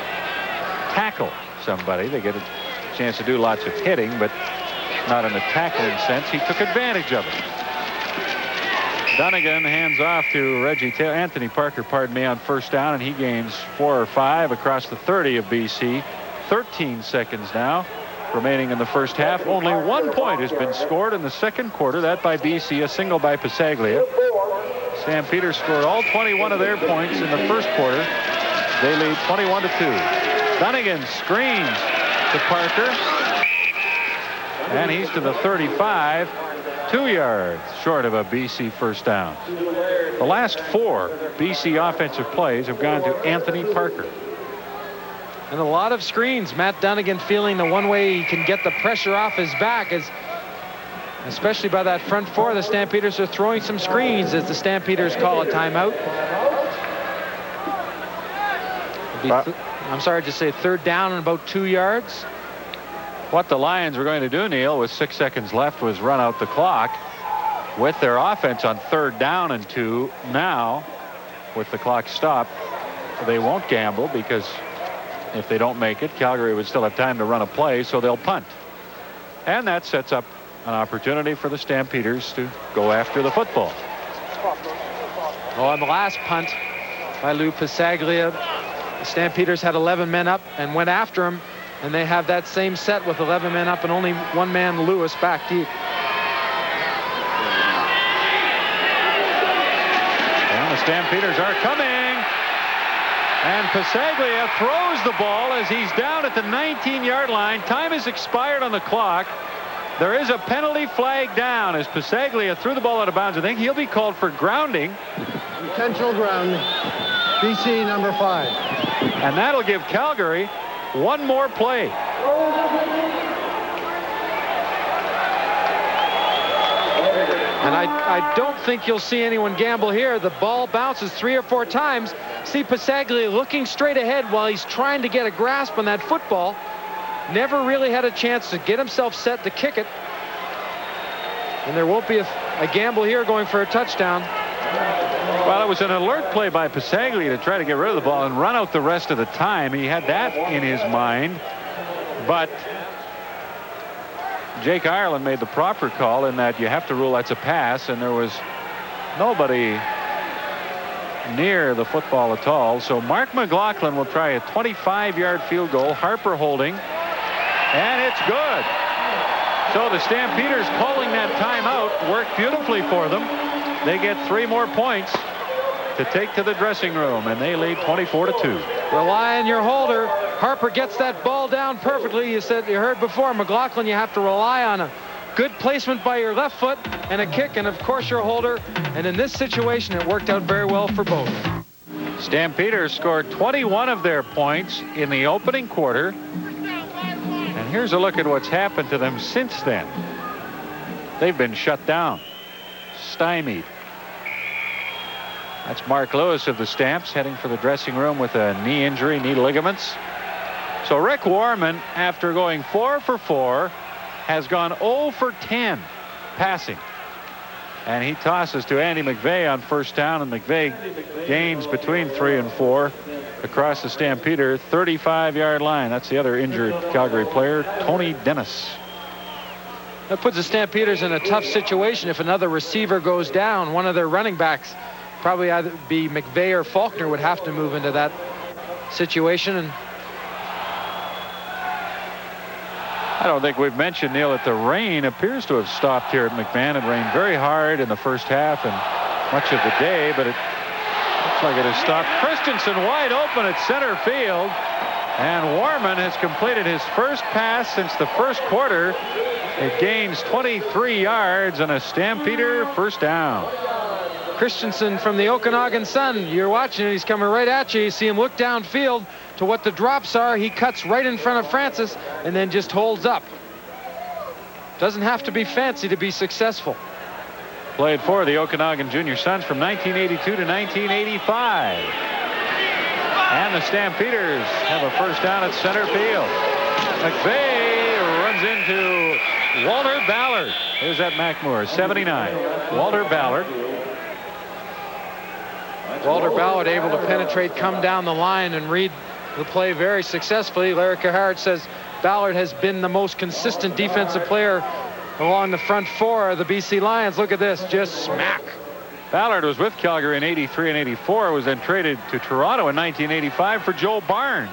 Speaker 1: tackle somebody. They get a chance to do lots of hitting, but not in a tackling sense. He took advantage of it. Dunnigan hands off to Anthony Parker, pardon me, on first down, and he gains 4 or 5 across the 30 of BC. 13 seconds now remaining in the first half. Only 1 point has been scored in the second quarter, that by BC, a single by Pasaglia. Stampeders scored all 21 of their points in the first quarter. They lead 21-2. Dunnigan screens to Parker, and he's to the 35, 2 yards short of a BC first down. The last 4 BC offensive plays have gone to Anthony Parker.
Speaker 2: And a lot of screens. Matt Dunnigan feeling the one way he can get the pressure off his back is, especially by that front 4, the Stampeders are throwing some screens as the Stampeders call a timeout. I'm sorry to say 3rd down and about 2 yards.
Speaker 1: What the Lions were going to do, Neil, with 6 seconds left was run out the clock with their offense on 3rd down and 2. Now, with the clock stopped, they won't gamble because if they don't make it, Calgary would still have time to run a play, so they'll punt. And that sets up an opportunity for the Stampeders to go after the football.
Speaker 2: Well, on the last punt by Lou Pasaglia, the Stampeders had 11 men up and went after him, and they have that same set with 11 men up and only 1 man, Lewis, back deep.
Speaker 1: And the Stampeders are coming. And Pasaglia throws the ball as he's down at the 19-yard line. Time has expired on the clock. There is a penalty flag down as Pasaglia threw the ball out of bounds. I think he'll be called for grounding.
Speaker 3: Intentional grounding. BC number 5.
Speaker 1: And that'll give Calgary one more play.
Speaker 2: And I don't think you'll see anyone gamble here. The ball bounces 3 or 4 times. See Pasaglia looking straight ahead while he's trying to get a grasp on that football. Never really had a chance to get himself set to kick it. And there won't be a gamble here going for a touchdown.
Speaker 1: Well, it was an alert play by Pasaglia to try to get rid of the ball and run out the rest of the time. He had that in his mind. But Jake Ireland made the proper call in that you have to rule that's a pass, and there was nobody near the football at all. So Mark McLaughlin will try a 25-yard field goal. Harper holding, and it's good. So the Stampeders calling that timeout worked beautifully for them. They get 3 more points to take to the dressing room, and they lead 24-2.
Speaker 2: Rely on your holder. Harper gets that ball down perfectly. You heard before, McLaughlin, you have to rely on a good placement by your left foot and a kick, and of course your holder. And in this situation, it worked out very well for both.
Speaker 1: Stampeders scored 21 of their points in the opening quarter. And here's a look at what's happened to them since then. They've been shut down, stymied. That's Mark Lewis of the Stamps heading for the dressing room with a knee injury, knee ligaments. So Rick Warman, after going 4 for 4, has gone 0 for 10 passing. And he tosses to Andy McVeigh on first down, and McVeigh gains between 3 and 4 across the Stampeder 35-yard line. That's the other injured Calgary player, Tony Dennis.
Speaker 2: That puts the Stampeders in a tough situation. If another receiver goes down, one of their running backs, probably either be McVeigh or Faulkner, would have to move into that situation. And
Speaker 1: I don't think we've mentioned, Neil, that the rain appears to have stopped here at McMahon. It rained very hard in the first half and much of the day, but it looks like it has stopped. Christensen wide open at center field, and Warman has completed his first pass since the first quarter. It gains 23 yards and a Stampeder first down.
Speaker 2: Christensen from the Okanagan Sun, you're watching it, he's coming right at you. You see him look downfield to what the drops are. He cuts right in front of Francis and then just holds up. Doesn't have to be fancy to be successful.
Speaker 1: Played for the Okanagan Junior Suns from 1982 to 1985. And the Stampeders have a first down at center field. McVeigh runs into Walter Ballard. Here's that McMoore, 79. Walter Ballard.
Speaker 2: Walter Ballard able to penetrate, come down the line, and read the play very successfully. Larry Cahard says Ballard has been the most consistent defensive player along the front 4 of the BC Lions. Look at this, just smack.
Speaker 1: Ballard was with Calgary in 83 and 84, was then traded to Toronto in 1985 for Joe Barnes.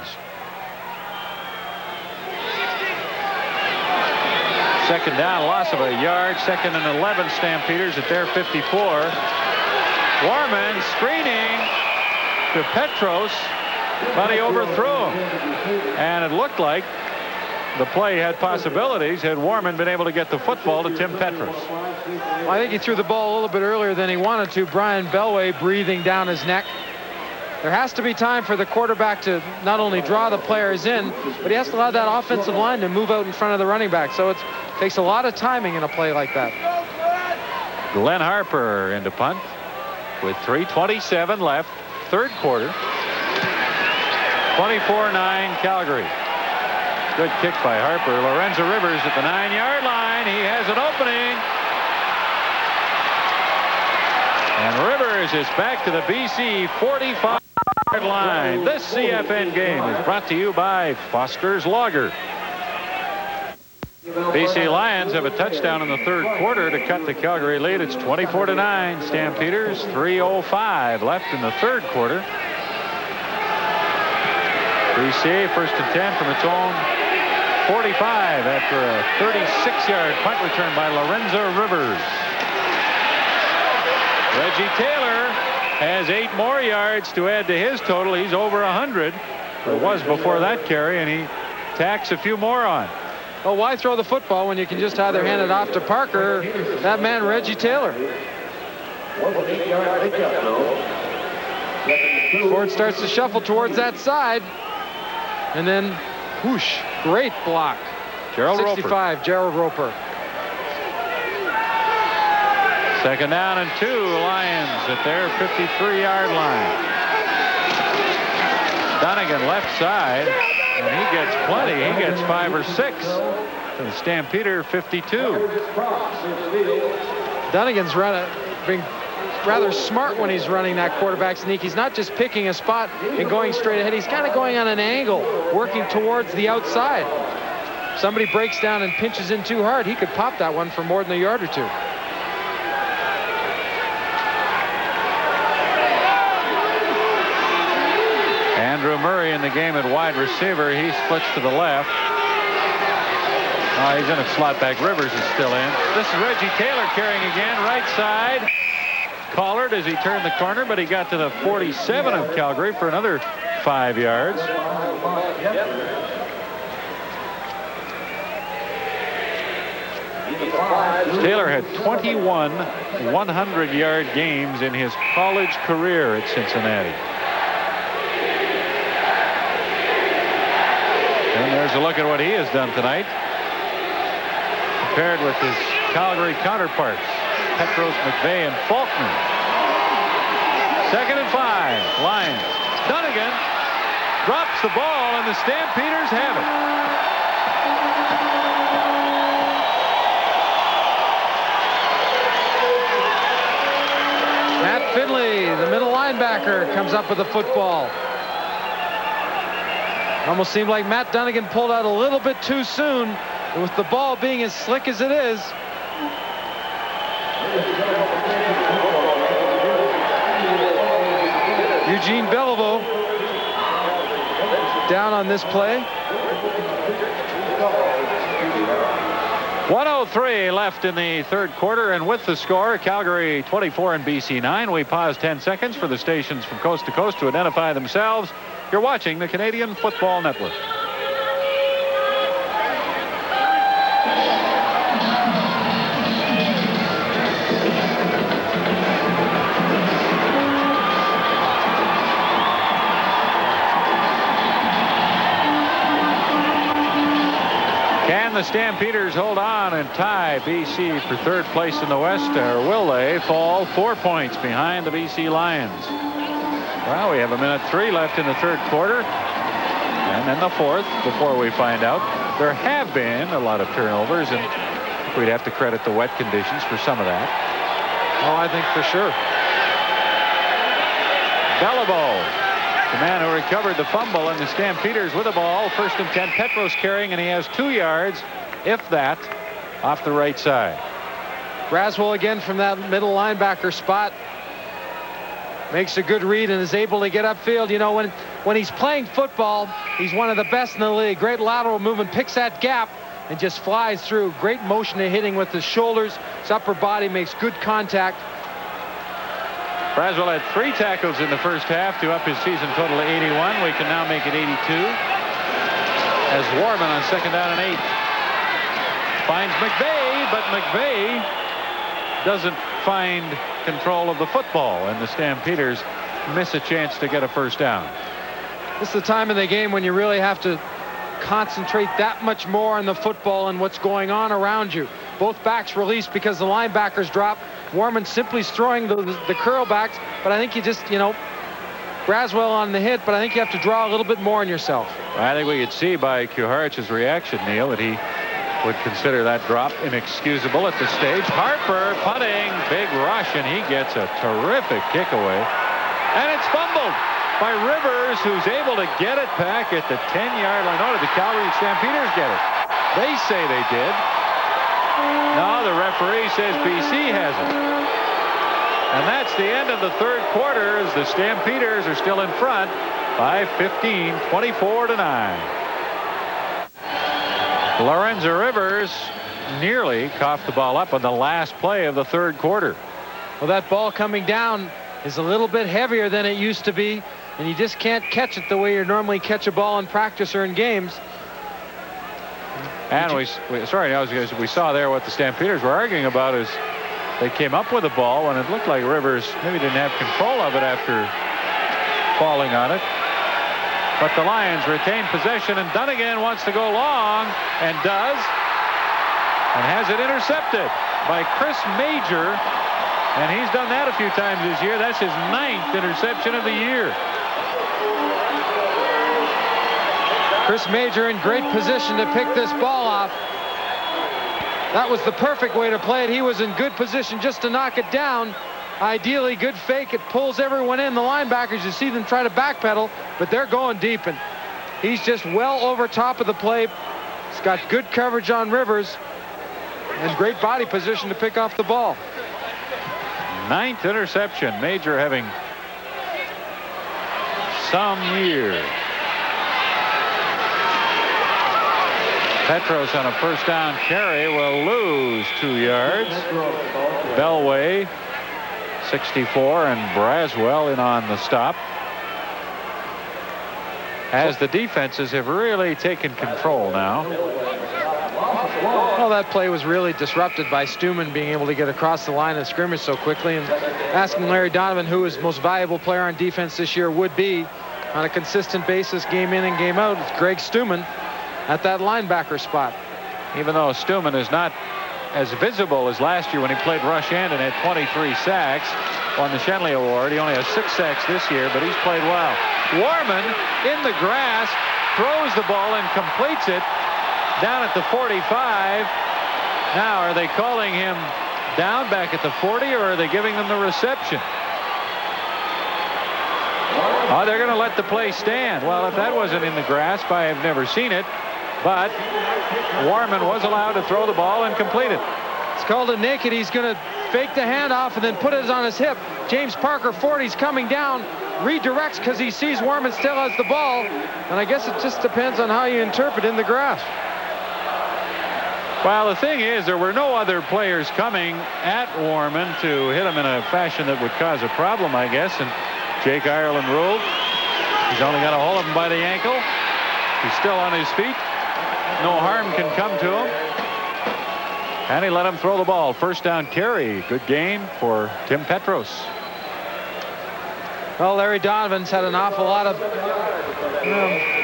Speaker 1: Second down, loss of a yard. 2nd and 11, Stampeders at their 54. Warman screening to Petros, but he overthrew him. And it looked like the play had possibilities had Warman been able to get the football to Tim Petros.
Speaker 2: Well, I think he threw the ball a little bit earlier than he wanted to. Brian Belway breathing down his neck. There has to be time for the quarterback to not only draw the players in, but he has to allow that offensive line to move out in front of the running back. So it takes a lot of timing in a play like that.
Speaker 1: Glenn Harper into punt with 3:27 left, third quarter. 24-9 Calgary. Good kick by Harper. Lorenzo Rivers at the 9-yard line. He has an opening. And Rivers is back to the BC 45-yard line. This CFN game is brought to you by Foster's Lager. BC Lions have a touchdown in the third quarter to cut the Calgary lead. It's 24-9. Stampeders, 3:05 left in the third quarter. BC first and 10 from its own 45 after a 36-yard punt return by Lorenzo Rivers. Reggie Taylor has 8 more yards to add to his total. He's over 100. It was before that carry, and he tacks a few more on.
Speaker 2: Well, why throw the football when you can just either hand it off to Parker or that man, Reggie Taylor? Ford starts to shuffle towards that side. And then Whoosh, great block.
Speaker 1: Gerald
Speaker 2: 65,
Speaker 1: Roper.
Speaker 2: Gerald Roper.
Speaker 1: Second down and 2, Lions at their 53-yard line. Dunnigan left side, and he gets plenty. He gets 5 or 6 to the Stampeder 52.
Speaker 2: Dunnigan's being rather smart when he's running that quarterback sneak. He's not just picking a spot and going straight ahead. He's kind of going on an angle, working towards the outside. If somebody breaks down and pinches in too hard, he could pop that one for more than a yard or 2.
Speaker 1: Andrew Murray in the game at wide receiver. He splits to the left. He's in a slot back. Rivers is still in. This is Reggie Taylor carrying again, right side. Collared as he turned the corner, but he got to the 47 of Calgary for another 5 yards. Taylor had 21 100-yard games in his college career at Cincinnati. And there's a look at what he has done tonight, compared with his Calgary counterparts, Petros, McVeigh, and Faulkner. 2nd and 5, Lions. Dunnigan drops the ball, and the Stampeders have it.
Speaker 2: Matt Finley, the middle linebacker, comes up with the football. Almost seemed like Matt Dunnigan pulled out a little bit too soon, with the ball being as slick as it is. Eugene Beliveau down on this play.
Speaker 1: 1:03 left in the 3rd quarter, and with the score, Calgary 24 and BC 9. We pause 10 seconds for the stations from coast to coast to identify themselves. You're watching the Canadian Football Network. Can the Stampeders hold on and tie BC for 3rd place in the West, or will they fall 4 points behind the BC Lions? Well, we have 1:03 left in the 3rd quarter, and then the 4th before we find out. There have been a lot of turnovers, and we'd have to credit the wet conditions for some of that.
Speaker 2: Oh, I think for sure.
Speaker 1: Beliveau, the man who recovered the fumble, and the Stampeders with the ball. 1st and 10, Petros carrying, and he has 2 yards, if that, off the right side.
Speaker 2: Braswell again from that middle linebacker spot. Makes a good read and is able to get upfield. You know, when he's playing football, he's one of the best in the league. Great lateral movement, picks that gap and just flies through. Great motion to hitting with his shoulders. His upper body makes good contact.
Speaker 1: Braswell had 3 tackles in the first half to up his season total to 81. We can now make it 82. As Warman on 2nd down and 8 finds McVeigh, but McVeigh doesn't find control of the football, and the Stampeders miss a chance to get a 1st down.
Speaker 2: This is the time in the game when you really have to concentrate that much more on the football and what's going on around you. Both backs released because the linebackers drop. Warman simply throwing the curl backs, but I think you just, Braswell on the hit, but I think you have to draw a little bit more on yourself.
Speaker 1: I think we could see by Kuharich's reaction, Neil, that he would consider that drop inexcusable at this stage. Harper punting, big rush, and he gets a terrific kick away. And it's fumbled by Rivers, who's able to get it back at the 10-yard line. Oh, did the Calgary Stampeders get it? They say they did. No, the referee says BC has it. And that's the end of the 3rd quarter, as the Stampeders are still in front by 15, 24-9. Lorenzo Rivers nearly coughed the ball up on the last play of the 3rd quarter.
Speaker 2: Well, that ball coming down is a little bit heavier than it used to be, and you just can't catch it the way you normally catch a ball in practice or in games.
Speaker 1: And we saw there what the Stampeders were arguing about is they came up with the ball when it looked like Rivers maybe didn't have control of it after falling on it. But the Lions retain possession, and Dunnigan wants to go long, and does, and has it intercepted by Chris Major. And he's done that a few times this year. That's his 9th interception of the year.
Speaker 2: Chris Major in great position to pick this ball off. That was the perfect way to play it. He was in good position just to knock it down. Ideally, good fake. It pulls everyone in. The linebackers, you see them try to backpedal, but they're going deep, and he's just well over top of the play. He's got good coverage on Rivers and great body position to pick off the ball.
Speaker 1: 9th interception. Major having some year. Petros on a first down carry will lose 2 yards. Bellway 64 and Braswell in on the stop, as the defenses have really taken control now.
Speaker 2: Well, that play was really disrupted by Stuman being able to get across the line of scrimmage so quickly, and asking Larry Donovan who his most valuable player on defense this year would be on a consistent basis, game in and game out. It's Greg Stuman at that linebacker spot.
Speaker 1: Even though Stuman is not as visible as last year when he played rush end and had 23 sacks, won the Shenley Award. He only has 6 sacks this year, but he's played well. Warman in the grass throws the ball and completes it down at the 45. Now, are they calling him down back at the 40, or are they giving them the reception? Oh, they're going to let the play stand. Well, if that wasn't in the grasp, I have never seen it. But Warman was allowed to throw the ball and complete it.
Speaker 2: It's called a naked. He's going to fake the handoff and then put it on his hip. James Parker, 40's coming down, redirects because he sees Warman still has the ball. And I guess it just depends on how you interpret in the grasp.
Speaker 1: Well, the thing is, there were no other players coming at Warman to hit him in a fashion that would cause a problem, I guess. And Jake Ireland ruled. He's only got a hold of him by the ankle. He's still on his feet. No harm can come to him. And he let him throw the ball. First down carry. Good gain for Tim Petros.
Speaker 2: Well, Larry Donovan's had an awful lot of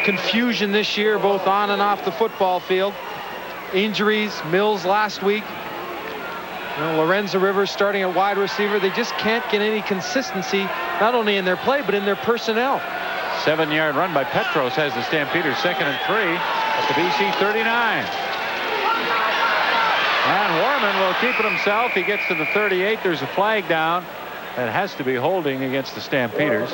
Speaker 2: confusion this year, both on and off the football field. Injuries, Mills last week. Lorenzo Rivers starting at wide receiver. They just can't get any consistency, not only in their play, but in their personnel.
Speaker 1: 7-yard run by Petros has the Stampeders 2nd and 3 at the BC 39. And Warman will keep it himself. He gets to the 38. There's a flag down that has to be holding against the Stampeders,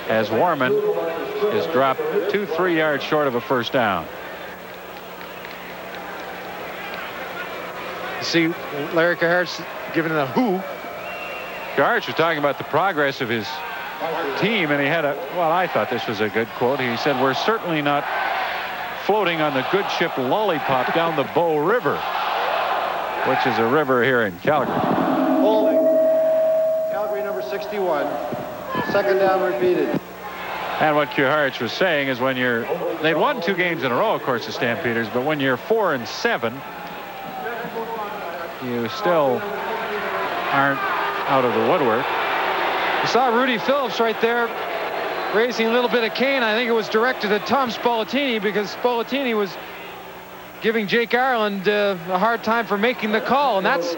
Speaker 1: as Warman is dropped 2-3 yards short of a first down.
Speaker 2: You see Larry Cahart's giving it a who.
Speaker 1: Cahart's was talking about the progress of his team, and he had well, I thought this was a good quote. He said, "We're certainly not floating on the good ship Lollipop down the Bow River," which is a river here in Calgary.
Speaker 3: Holding. Calgary number 61. 2nd down repeated.
Speaker 1: And what Cahart's was saying is, when they'd won 2 games in a row, of course, the Stampeders, but when you're 4-7, you still aren't out of the woodwork.
Speaker 2: You saw Rudy Phillips right there raising a little bit of cane. I think it was directed at Tom Spolatini, because Spolatini was giving Jake Ireland a hard time for making the call. And that's,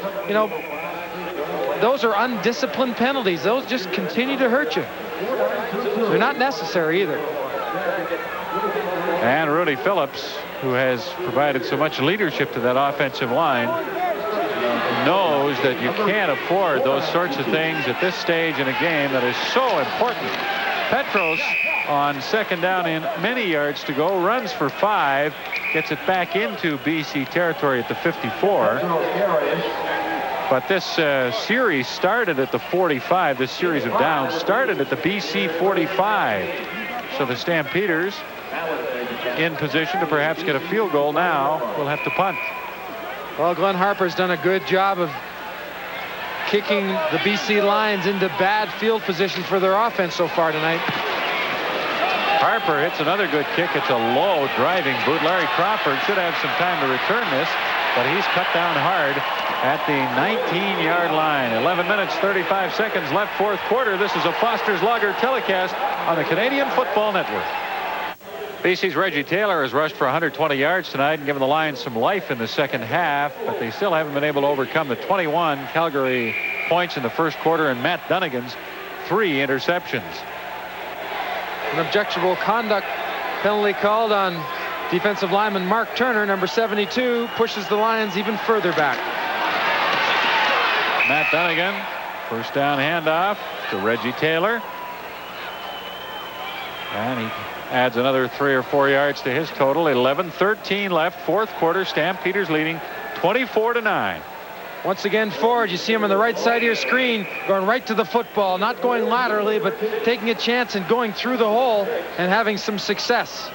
Speaker 2: those are undisciplined penalties. Those just continue to hurt you. They're not necessary either.
Speaker 1: And Rudy Phillips, who has provided so much leadership to that offensive line, knows that you can't afford those sorts of things at this stage in a game that is so important. Petros on 2nd down in many yards to go, runs for 5, gets it back into BC territory at the 54. But this series started at the 45. This series of downs started at the BC 45. So the Stampeders in position to perhaps get a field goal now. Will have to punt.
Speaker 2: Well, Glenn Harper's done a good job of kicking the BC Lions into bad field position for their offense so far tonight.
Speaker 1: Harper hits another good kick. It's a low driving boot. Larry Crawford should have some time to return this, but he's cut down hard at the 19-yard line. 11 minutes, 35 seconds left, 4th quarter. This is a Foster's Lager telecast on the Canadian Football Network. BC's Reggie Taylor has rushed for 120 yards tonight and given the Lions some life in the second half, but they still haven't been able to overcome the 21 Calgary points in the first quarter and Matt Dunnigan's 3 interceptions.
Speaker 2: An objectionable conduct penalty called on defensive lineman Mark Turner, number 72, pushes the Lions even further back.
Speaker 1: Matt Dunnigan, first down handoff to Reggie Taylor. And he adds another 3 or 4 yards to his total. 11:13 left, fourth quarter. Stampeders leading 24-9.
Speaker 2: Once again, Ford, you see him on the right side of your screen, going right to the football, not going laterally, but taking a chance and going through the hole and having some success.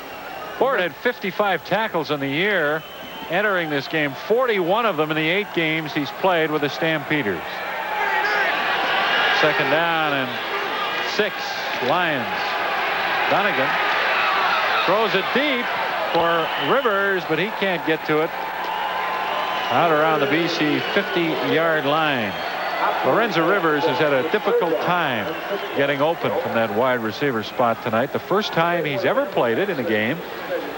Speaker 1: Ford had 55 tackles in the year, entering this game, 41 of them in the 8 games he's played with the Stampeders. Second down and 6, Lions. Dunnigan throws it deep for Rivers, but he can't get to it. Out around the BC 50-yard line. Lorenzo Rivers has had a difficult time getting open from that wide receiver spot tonight. The first time he's ever played it in a game.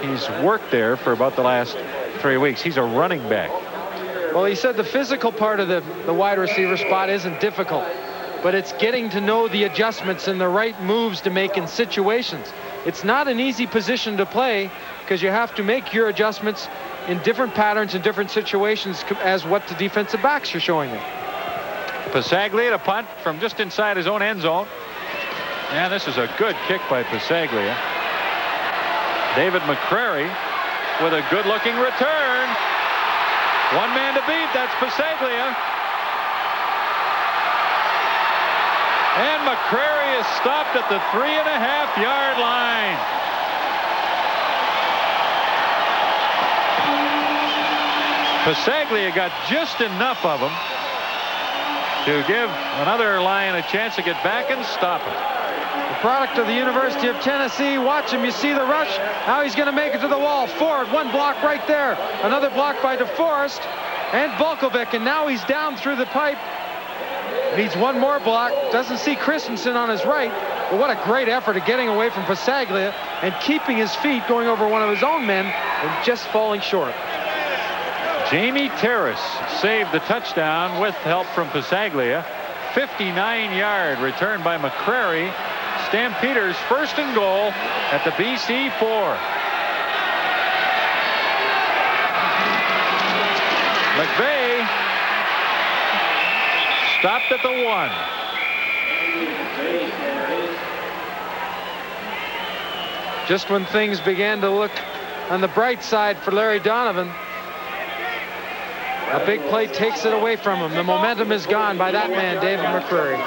Speaker 1: He's worked there for about the last 3 weeks. He's a running back.
Speaker 2: Well, he said the physical part of the wide receiver spot isn't difficult, but it's getting to know the adjustments and the right moves to make in situations. It's not an easy position to play because you have to make your adjustments in different patterns in different situations as what the defensive backs are showing you.
Speaker 1: Pasaglia to punt from just inside his own end zone. And this is a good kick by Pasaglia. David McCrary with a good-looking return. One man to beat. That's Pasaglia. And McCrary is stopped at the 3.5-yard line. Pasaglia got just enough of him to give another Lion a chance to get back and stop him.
Speaker 2: The product of the University of Tennessee. Watch him. You see the rush. Now he's going to make it to the wall. Ford, one block right there. Another block by DeForest and Bulkovic. And now he's down through the pipe. Needs one more block. Doesn't see Christensen on his right. But what a great effort of getting away from Pasaglia and keeping his feet, going over one of his own men and just falling short.
Speaker 1: Jamie Terrace saved the touchdown with help from Pasaglia. 59-yard return by McCrary. Stampeders first and goal at the BC 4. McVeigh stopped at the 1.
Speaker 2: Just when things began to look on the bright side for Larry Donovan, a big play takes it away from him. The momentum is gone by that man, David McCrary.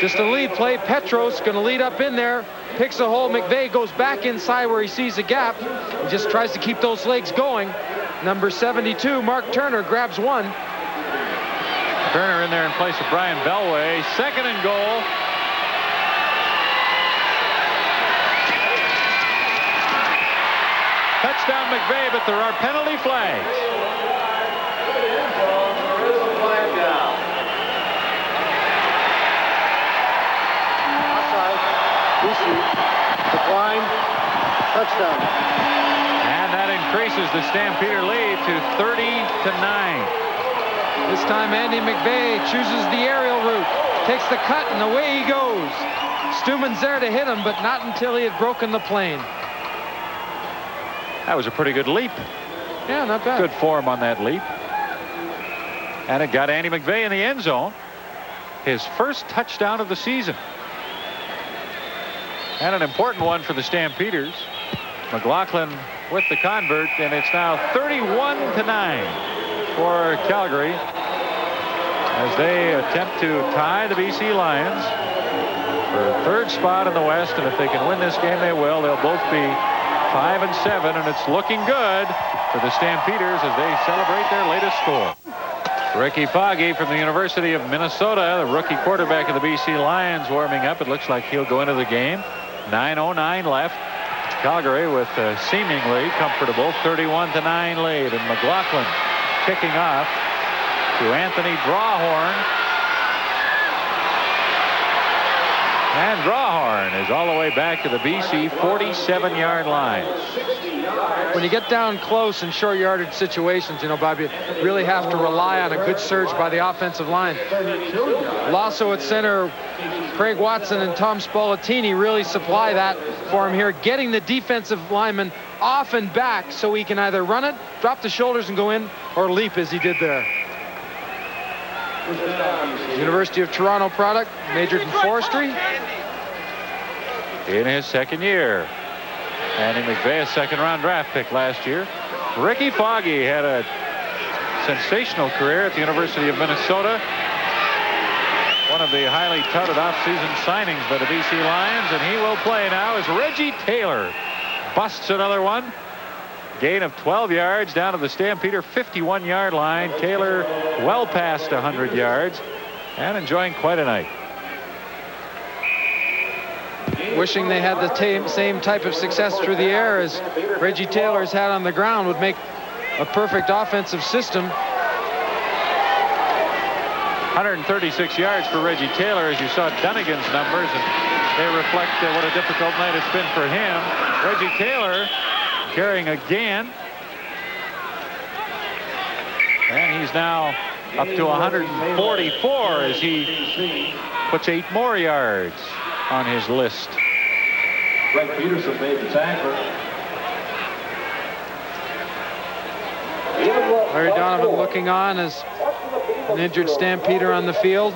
Speaker 2: Just a lead play. Petros going to lead up in there, picks a hole. McVeigh goes back inside where he sees a gap. He just tries to keep those legs going. Number 72, Mark Turner, grabs one.
Speaker 1: Turner in there in place of Brian Belway. Second and goal. Touchdown McVeigh, but there are penalty flags.
Speaker 3: Decline. Touchdown.
Speaker 1: And that increases the Stampeder lead to 30-9.
Speaker 2: This time Andy McVeigh chooses the aerial route, takes the cut, and away he goes. Stuman's there to hit him, but not until he had broken the plane.
Speaker 1: That was a pretty good leap.
Speaker 2: Yeah, not bad.
Speaker 1: Good form on that leap. And it got Andy McVeigh in the end zone. His first touchdown of the season. And an important one for the Stampeders. McLaughlin with the convert, and it's now 31-9 for Calgary as they attempt to tie the BC Lions for third spot in the West. And if they can win this game, they will. They'll both be 5-7, and it's looking good for the Stampeders as they celebrate their latest score. Ricky Foggy from the University of Minnesota, the rookie quarterback of the BC Lions, warming up. It looks like he'll go into the game. 9:09 left. Calgary with a seemingly comfortable 31-9 lead, and McLaughlin kicking off to Anthony Drawhorn. And Drawhorn is all the way back to the BC 47-yard line.
Speaker 2: When you get down close in short yardage situations, you know, Bob, you really have to rely on a good surge by the offensive line. Lasso at center, Craig Watson and Tom Spallettini really supply that for him here, getting the defensive lineman off and back so he can either run it, drop the shoulders and go in, or leap as he did there. University of Toronto product, majored in forestry.
Speaker 1: In his second year. Andy McVeigh, a second-round draft pick last year. Ricky Foggy had a sensational career at the University of Minnesota. One of the highly touted off-season signings by the BC Lions, and he will play now as Reggie Taylor busts another one. Gain of 12 yards down to the Stampeder 51-yard line. Taylor well past 100 yards and enjoying quite a night.
Speaker 2: Wishing they had the same type of success through the air as Reggie Taylor's had on the ground would make a perfect offensive system.
Speaker 1: 136 yards for Reggie Taylor, as you saw Dunnigan's numbers, and they reflect what a difficult night it's been for him. Reggie Taylor carrying again, and he's now up to 144 as he puts 8 more yards on his list.
Speaker 4: Greg Peterson made the tackle.
Speaker 2: Larry Donovan looking on as an injured Stampeder on the field.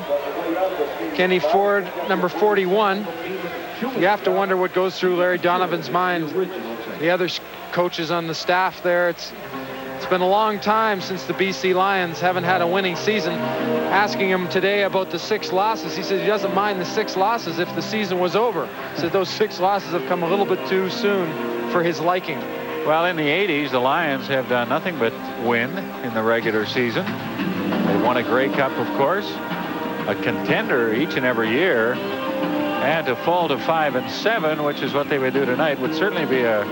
Speaker 2: Kenny Ford, number 41. You have to wonder what goes through Larry Donovan's mind. The other coaches on the staff there, it's been a long time since the BC Lions haven't had a winning season. Asking him today about the 6 losses, he says he doesn't mind the 6 losses if the season was over. He said those 6 losses have come a little bit too soon for his liking.
Speaker 1: Well, in the 80s, the Lions have done nothing but win in the regular season. They won a Grey Cup, of course, a contender each and every year, and to fall to 5-7, which is what they would do tonight, would certainly be a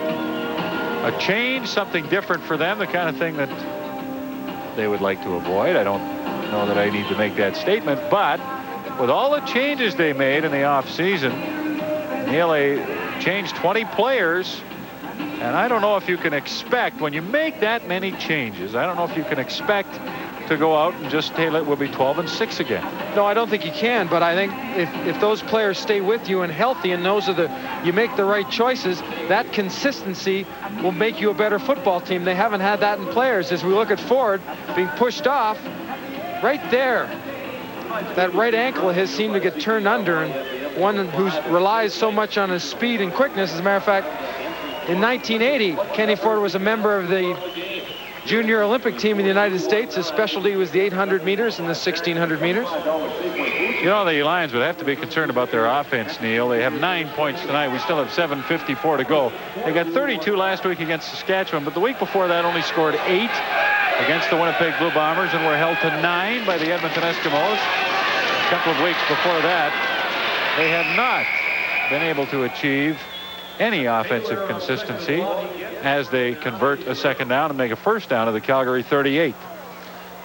Speaker 1: change, something different for them, the kind of thing that they would like to avoid. I don't know that I need to make that statement, but with all the changes they made in the offseason, Neil, they changed 20 players, and I don't know if you can expect, when you make that many changes, I don't know if you can expect to go out and just say it will be 12-6 again.
Speaker 2: No, I don't think you can, but I think if those players stay with you and healthy, and you make the right choices, that consistency will make you a better football team. They haven't had that in players. As we look at Ford being pushed off, right there, that right ankle has seemed to get turned under, and one who relies so much on his speed and quickness. As a matter of fact, in 1980, Kenny Ford was a member of the Junior Olympic team in the United States. His specialty was the 800 meters and the 1600 meters.
Speaker 1: You know, the Lions would have to be concerned about their offense, Neil. They have 9 points tonight. We still have 7:54 to go. They got 32 last week against Saskatchewan, but the week before that only scored 8 against the Winnipeg Blue Bombers and were held to 9 by the Edmonton Eskimos. A couple of weeks before that, they have not been able to achieve any offensive consistency as they convert a second down and make a first down to the Calgary 38.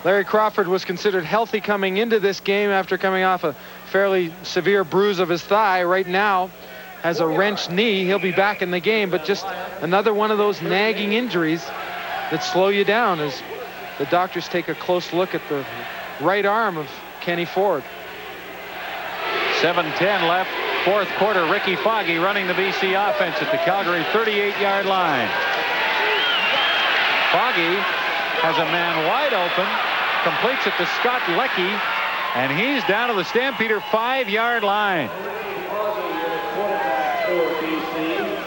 Speaker 2: Larry Crawford was considered healthy coming into this game after coming off a fairly severe bruise of his thigh. Right now has a wrenched knee. He'll be back in the game, but just another one of those nagging injuries that slow you down as the doctors take a close look at the right arm of Kenny Ford.
Speaker 1: 7:10 left. Fourth quarter, Ricky Foggy running the BC offense at the Calgary 38-yard line. Foggy has a man wide open, completes it to Scott Leckie, and he's down to the Stampeder 5-yard line.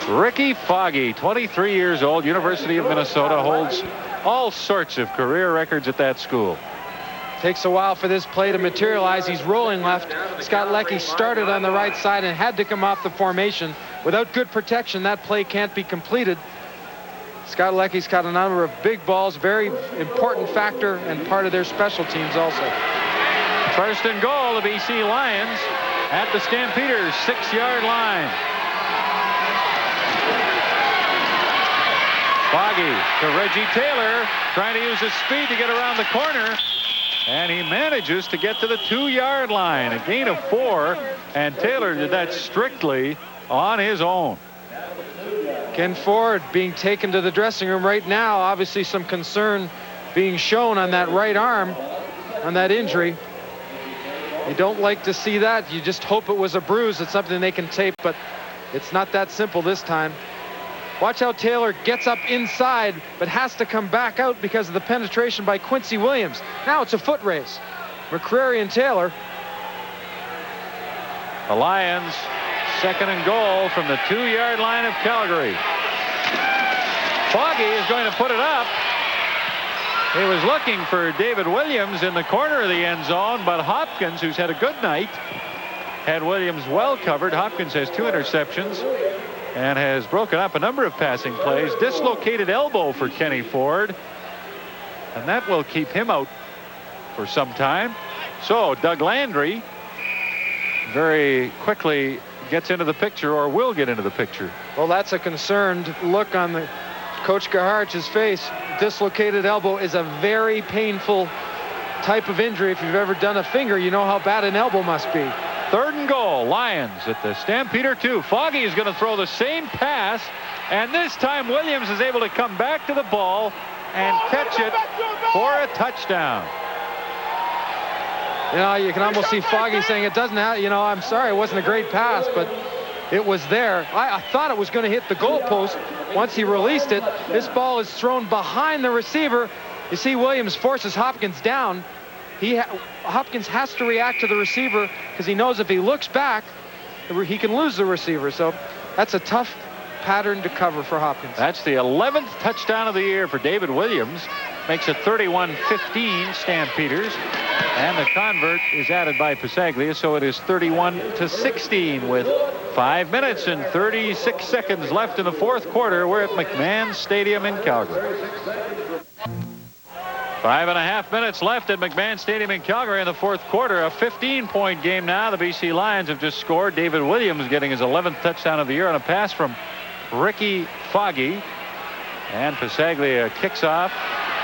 Speaker 1: Ricky Foggy, 23 years old, University of Minnesota, holds all sorts of career records at that school.
Speaker 2: Takes a while for this play to materialize. He's rolling left. Scott Leckie started on the right side and had to come off the formation. Without good protection, that play can't be completed. Scott Leckie's got a number of big balls, very important factor and part of their special teams also.
Speaker 1: First and goal, the BC Lions at the Stampeders 6-yard line. Foggy to Reggie Taylor, trying to use his speed to get around the corner. And he manages to get to the 2-yard line. A gain of 4. And Taylor did that strictly on his own.
Speaker 2: Ken Ford being taken to the dressing room right now. Obviously some concern being shown on that right arm on that injury. You don't like to see that. You just hope it was a bruise. It's something they can tape, but it's not that simple this time. Watch how Taylor gets up inside, but has to come back out because of the penetration by Quincy Williams. Now it's a foot race. McCreary and Taylor.
Speaker 1: The Lions, 2nd and goal from the 2-yard line of Calgary. Foggy is going to put it up. He was looking for David Williams in the corner of the end zone, but Hopkins, who's had a good night, had Williams well covered. Hopkins has 2 interceptions and has broken up a number of passing plays. Dislocated elbow for Kenny Ford, and that will keep him out for some time. So Doug Landry very quickly gets into the picture, or will get into the picture.
Speaker 2: Well, that's a concerned look on the Coach Gaharch's face. Dislocated elbow is a very painful type of injury. If you've ever done a finger, you know how bad an elbow must be.
Speaker 1: 3rd and goal. Lions at the Stampeder 2. Foggy is going to throw the same pass, and this time Williams is able to come back to the ball and catch it for a touchdown.
Speaker 2: You know, you can almost see Foggy saying it doesn't have, you know, I'm sorry, it wasn't a great pass, but it was there. I thought it was going to hit the goalpost once he released it. This ball is thrown behind the receiver. You see Williams forces Hopkins down. Hopkins has to react to the receiver because he knows if he looks back, he can lose the receiver. So that's a tough pattern to cover for Hopkins.
Speaker 1: That's the 11th touchdown of the year for David Williams. Makes it 31-15 Stampeders. And the convert is added by Pasaglia, so it is 31-16 with 5 minutes and 36 seconds left in the 4th quarter. We're at McMahon Stadium in Calgary. 5.5 minutes left at McMahon Stadium in Calgary in the 4th quarter. A 15-point game now. The BC Lions have just scored. David Williams getting his 11th touchdown of the year on a pass from Ricky Foggy. And Pasaglia kicks off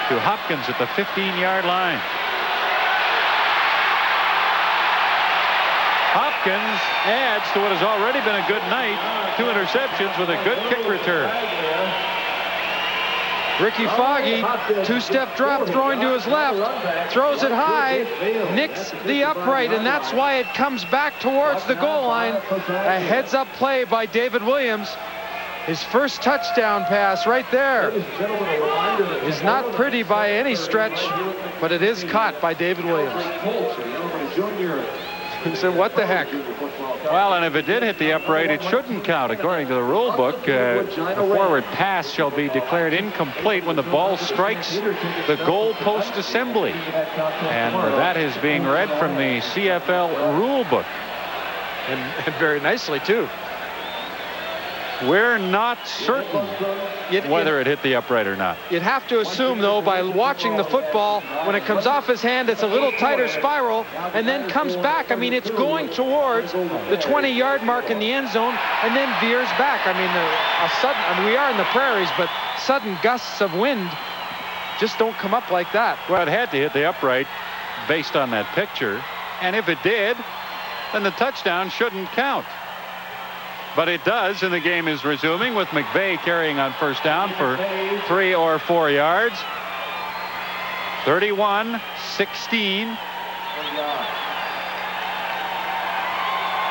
Speaker 1: to Hopkins at the 15-yard line. Hopkins adds to what has already been a good night. 2 interceptions with a good kick return.
Speaker 2: Ricky Foggy, 2-step drop, throwing to his left, throws it high, nicks the upright, and that's why it comes back towards the goal line. A heads-up play by David Williams. His first touchdown pass right there is not pretty by any stretch, but it is caught by David Williams. He said, what the heck?
Speaker 1: Well, and if it did hit the upright, it shouldn't count. According to the rule book, a forward pass shall be declared incomplete when the ball strikes the goalpost assembly. And that is being read from the CFL rule book.
Speaker 2: And very nicely, too.
Speaker 1: We're not certain whether it hit the upright or not.
Speaker 2: You'd have to assume, though, by watching the football, when it comes off his hand, it's a little tighter spiral and then comes back. I mean, it's going towards the 20-yard mark in the end zone and then veers back. I mean, we are in the prairies, but sudden gusts of wind just don't come up like that.
Speaker 1: Well, it had to hit the upright based on that picture. And if it did, then the touchdown shouldn't count. But it does, and the game is resuming with McVeigh carrying on first down for 3 or 4 yards. 31-16.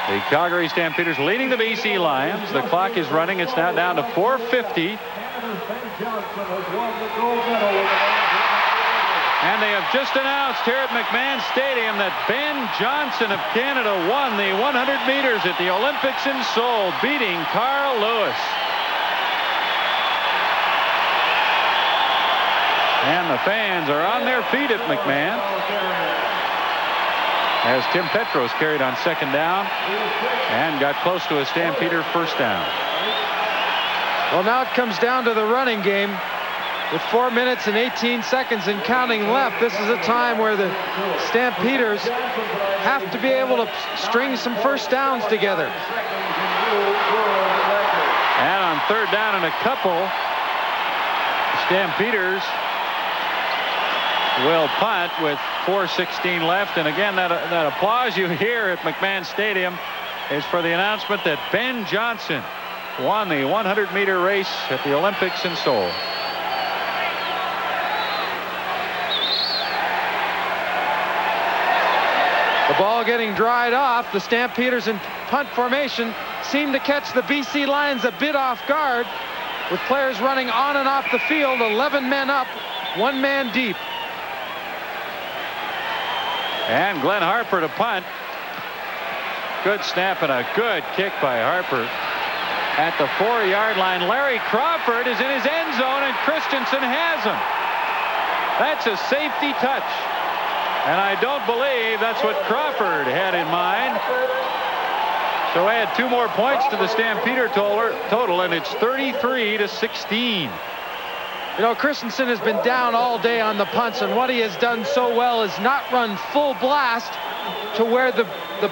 Speaker 1: The Calgary Stampeders leading the BC Lions. The clock is running. It's now down to 4:50. And they have just announced here at McMahon Stadium that Ben Johnson of Canada won the 100 meters at the Olympics in Seoul, beating Carl Lewis. And the fans are on their feet at McMahon as Tim Petros carried on 2nd down and got close to a Stampeder 1st down.
Speaker 2: Well, now it comes down to the running game. With 4 minutes and 18 seconds and counting left, this is a time where the Stampeders have to be able to string some first downs together.
Speaker 1: And on 3rd down and a couple, Stampeders will punt with 4:16 left. And again, that applause you hear at McMahon Stadium is for the announcement that Ben Johnson won the 100-meter race at the Olympics in Seoul.
Speaker 2: The ball getting dried off. The Stampeders in punt formation seem to catch the BC Lions a bit off guard, with players running on and off the field, 11 men up, 1 man deep.
Speaker 1: And Glenn Harper to punt. Good snap and a good kick by Harper. At the 4-yard line, Larry Crawford is in his end zone, and Christensen has him. That's a safety touch. And I don't believe that's what Crawford had in mind. So add 2 more points to the Stampeder total, and it's 33-16.
Speaker 2: You know, Christensen has been down all day on the punts, and what he has done so well is not run full blast to where the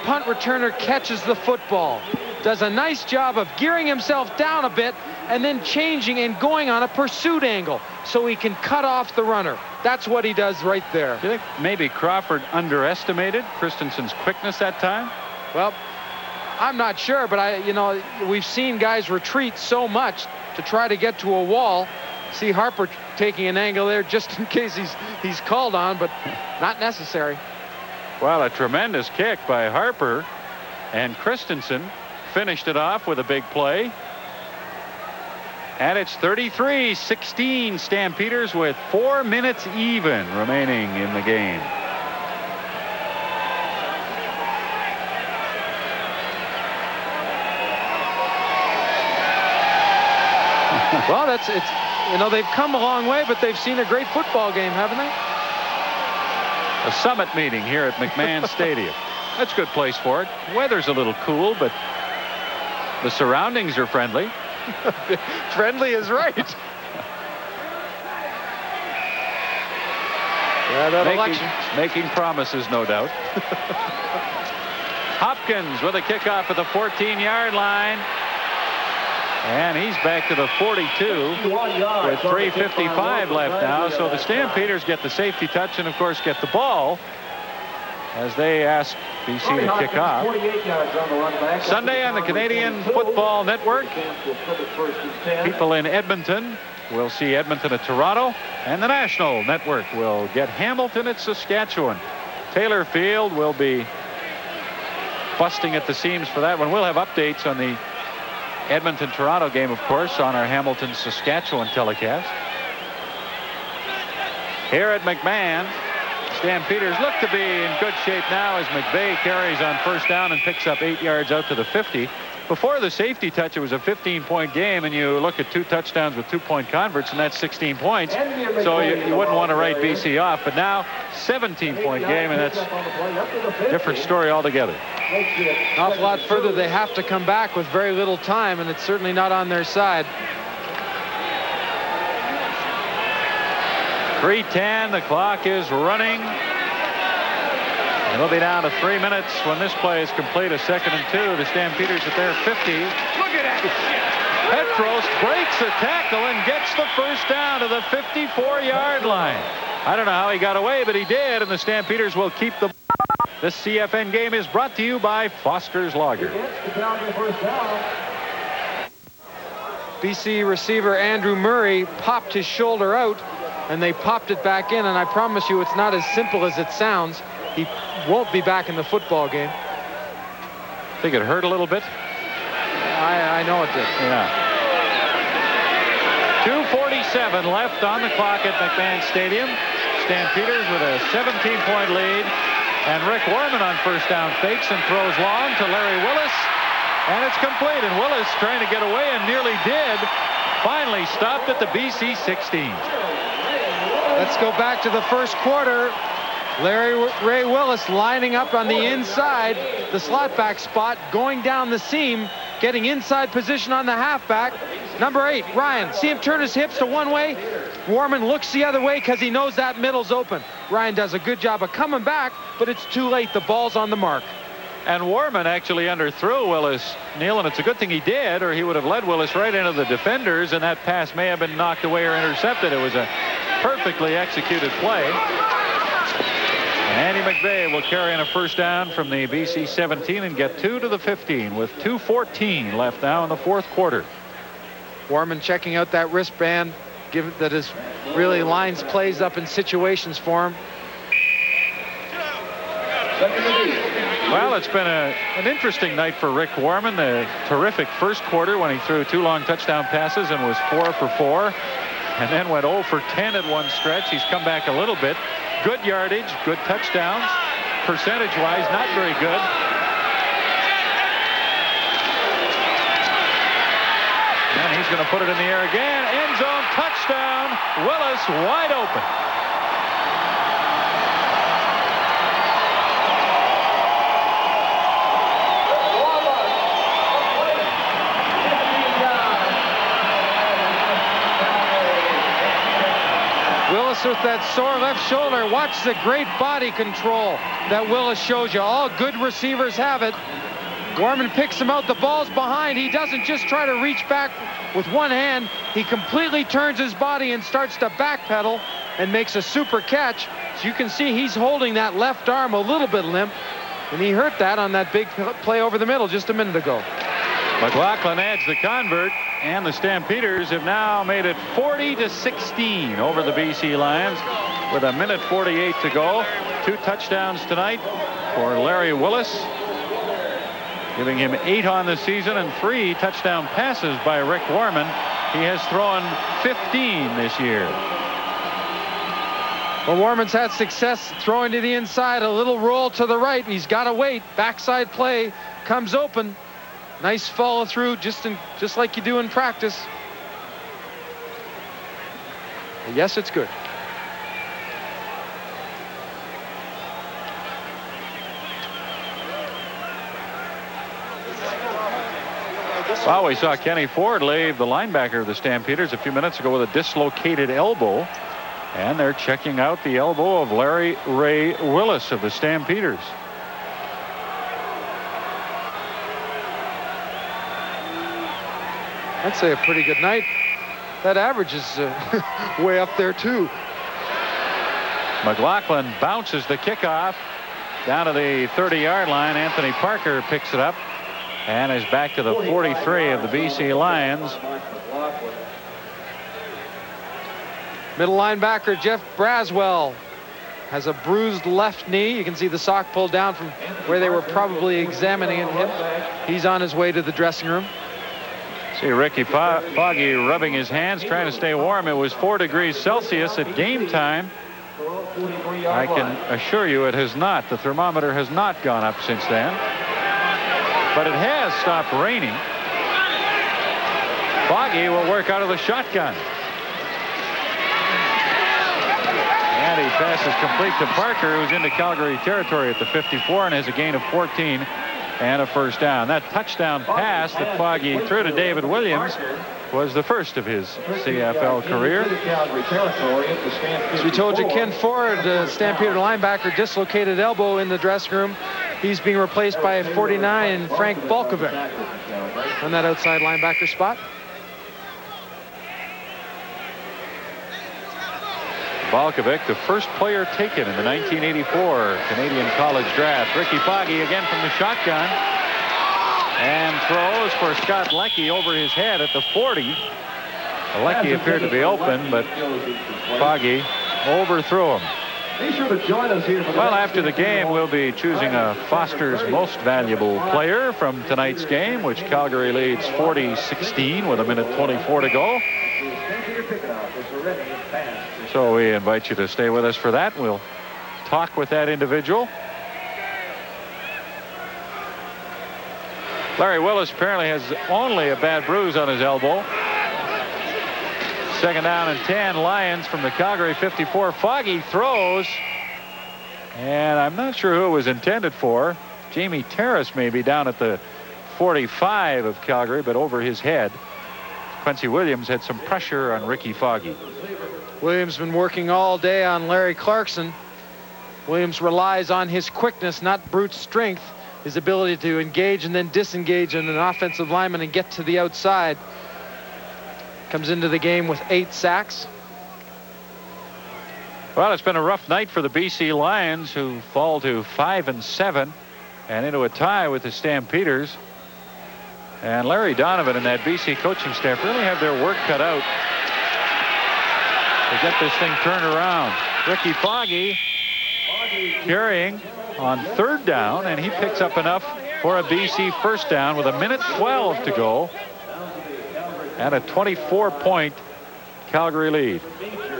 Speaker 2: punt returner catches the football. Does a nice job of gearing himself down a bit and then changing and going on a pursuit angle so he can cut off the runner. That's what he does right there.
Speaker 1: Do you think maybe Crawford underestimated Christensen's quickness that time?
Speaker 2: Well, I'm not sure, but we've seen guys retreat so much to try to get to a wall. See Harper taking an angle there just in case he's called on, but not necessary.
Speaker 1: Well, a tremendous kick by Harper, and Christensen finished it off with a big play. And it's 33-16 Stampeders with 4 minutes even remaining in the game.
Speaker 2: Well, they've come a long way, but they've seen a great football game, haven't they?
Speaker 1: A summit meeting here at McMahon Stadium. That's a good place for it. Weather's a little cool, but the surroundings are friendly.
Speaker 2: Friendly is right. Yeah, that election.
Speaker 1: Making promises, no doubt. Hopkins with a kickoff at the 14-yard line. And he's back to the 42 with 3:55 left now. So the Stampeders get the safety touch and, of course, get the ball as they ask BC to kick off. Sunday on the Canadian Football Network. People in Edmonton will see Edmonton at Toronto, and the National Network will get Hamilton at Saskatchewan. Taylor Field will be busting at the seams for that one. We'll have updates on the Edmonton-Toronto game, of course, on our Hamilton-Saskatchewan telecast. Here at McMahon, Stampeders look to be in good shape now as McVeigh carries on first down and picks up 8 yards out to the 50. Before the safety touch, it was a 15-point game, and you look at 2 touchdowns with 2-point converts, and that's 16 points. So you wouldn't want to write BC off. But now, 17-point game, and that's a different story altogether.
Speaker 2: An awful lot further. They have to come back with very little time, and it's certainly not on their side.
Speaker 1: 3:10, the clock is running. It'll be down to 3 minutes when this play is complete. A 2nd and 2. The Stampeders at their 50. Look at that! Petros breaks a tackle and gets the first down to the 54-yard line. I don't know how he got away, but he did, and the Stampeders will keep the. This CFN game is brought to you by Foster's Lager.
Speaker 2: BC receiver Andrew Murray popped his shoulder out, and they popped it back in, and I promise you it's not as simple as it sounds. He won't be back in the football game.
Speaker 1: Think it hurt a little bit?
Speaker 2: I know it did.
Speaker 1: Yeah. 2:47 left on the clock at McMahon Stadium. Stampeders with a 17-point lead. And Rick Warman on first down fakes and throws long to Larry Willis. And it's complete. And Willis trying to get away and nearly did. Finally stopped at the BC 16.
Speaker 2: Let's go back to the first quarter. Larry Ray Willis lining up on the inside, the slot back spot, going down the seam, getting inside position on the halfback. Number 8, Ryan. See him turn his hips to one way. Warman looks the other way because he knows that middle's open. Ryan does a good job of coming back, but it's too late. The ball's on the mark.
Speaker 1: And Warman actually underthrew Willis, Neil, and it's a good thing he did, or he would have led Willis right into the defenders, and that pass may have been knocked away or intercepted. It was a perfectly executed play. McVeigh will carry in a first down from the BC 17 and get 2 to the 15 with 2:14 left now in the fourth quarter.
Speaker 2: Warman checking out that wristband, given that is really lines plays up in situations for him.
Speaker 1: Well, it's been an interesting night for Rick Warman. A terrific first quarter when he threw 2 long touchdown passes and was 4 for 4, and then went 0 for 10 at one stretch. He's come back a little bit. Good yardage, good touchdowns. Percentage-wise, not very good. And he's going to put it in the air again. End zone touchdown. Willis wide open.
Speaker 2: Willis with that sore left shoulder. Watch the great body control that Willis shows you. All good receivers have it. Warman picks him out. The ball's behind. He doesn't just try to reach back with one hand. He completely turns his body and starts to backpedal and makes a super catch. So you can see he's holding that left arm a little bit limp, and he hurt that on that big play over the middle just a minute ago.
Speaker 1: McLaughlin adds the convert, and the Stampeders have now made it 40-16 over the BC Lions with 1:48 to go. 2 touchdowns tonight for Larry Willis, giving him 8 on the season, and 3 touchdown passes by Rick Warman. He has thrown 15 this year.
Speaker 2: Well, Warman's had success throwing to the inside, a little roll to the right. He's got to wait. Backside play comes open. Nice follow through, just like you do in practice. Yes, it's good.
Speaker 1: Well, we saw Kenny Ford leave the linebacker of the Stampeders a few minutes ago with a dislocated elbow, and they're checking out the elbow of Larry Ray Willis of the Stampeders.
Speaker 2: I'd say a pretty good night. That average is way up there too.
Speaker 1: McLaughlin bounces the kickoff down to the 30-yard line. Anthony Parker picks it up and is back to the 43 of the BC Lions.
Speaker 2: Middle linebacker Jeff Braswell has a bruised left knee. You can see the sock pulled down from where they were probably examining him. He's on his way to the dressing room.
Speaker 1: See Ricky Foggy rubbing his hands, trying to stay warm. It was 4 degrees Celsius at game time. I can assure you it has not. The thermometer has not gone up since then. But it has stopped raining. Foggy will work out of the shotgun. And he passes complete to Parker, who's into Calgary territory at the 54 and has a gain of 14. And a first down. That touchdown pass that Foggy threw to David Williams was the first of his CFL career.
Speaker 2: As we told you, Ken Ford, Stampeder linebacker, dislocated elbow in the dressing room. He's being replaced by 49 Frank Balkovic on that outside linebacker spot.
Speaker 1: Balkovic, the first player taken in the 1984 Canadian College Draft. Ricky Foggy again from the shotgun and throws for Scott Leckie over his head at the 40. Leckie appeared to be open, but Foggy overthrew him. Well, after the game, we'll be choosing a Foster's Most Valuable Player from tonight's game, which Calgary leads 40-16 with 1:24 to go. So we invite you to stay with us for that. We'll talk with that individual. Larry Willis apparently has only a bad bruise on his elbow. Second down and 10, Lions from the Calgary 54. Foggy throws, and I'm not sure who it was intended for. Jamie Terrace maybe down at the 45 of Calgary, but over his head. Quincy Williams had some pressure on Ricky Foggy.
Speaker 2: Williams been working all day on Larry Clarkson. Williams relies on his quickness, not brute strength. His ability to engage and then disengage in an offensive lineman and get to the outside. Comes into the game with 8 sacks.
Speaker 1: Well, it's been a rough night for the BC Lions, who fall to 5-7 and into a tie with the Stampeders. And Larry Donovan and that BC coaching staff really have their work cut out to get this thing turned around. Ricky Foggy carrying on 3rd down, and he picks up enough for a BC first down with 1:12 to go and a 24-point Calgary lead.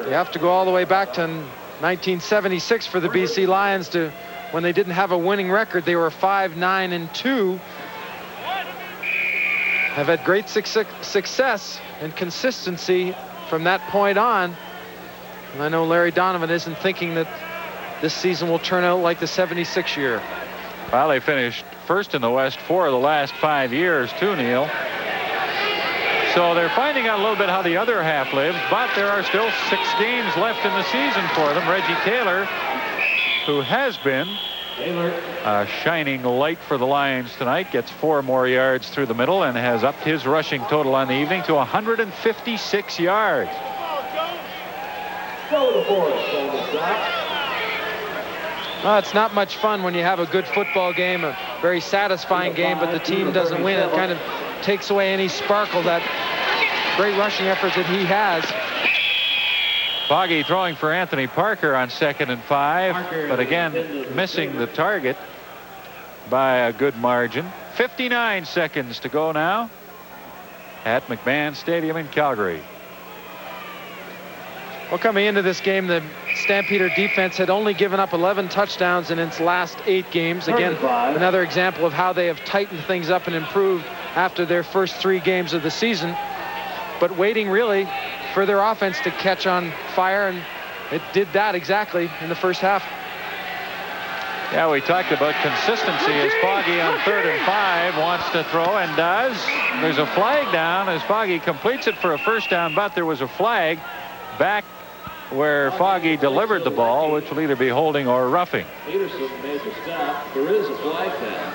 Speaker 2: You have to go all the way back to 1976 for the BC Lions to when they didn't have a winning record. They were 5-9-2. Have had great success and consistency from that point on. And I know Larry Donovan isn't thinking that this season will turn out like the 76 year.
Speaker 1: Well, they finished first in the West 4 of the last 5 years too, Neil. So they're finding out a little bit how the other half lives, but there are still 6 games left in the season for them. Reggie Taylor, who has been a shining light for the Lions tonight, gets 4 more yards through the middle and has upped his rushing total on the evening to 156 yards.
Speaker 2: Well, it's not much fun when you have a good football game, a very satisfying game, but the team doesn't win. It kind of takes away any sparkle, that great rushing effort that he has.
Speaker 1: Foggy throwing for Anthony Parker on 2nd and 5, but again missing the target by a good margin. 59 seconds to go now at McMahon Stadium in Calgary.
Speaker 2: Well, coming into this game, the Stampeder defense had only given up 11 touchdowns in its last 8 games. Again, another example of how they have tightened things up and improved after their first 3 games of the season. But waiting really for their offense to catch on fire, and it did that exactly in the first half.
Speaker 1: Yeah, we talked about consistency as Foggy on 3rd and 5 wants to throw and does. There's a flag down as Foggy completes it for a first down, but there was a flag back where Foggy delivered the ball, which will either be holding or roughing.
Speaker 4: Peterson made the stop. There is a flag down.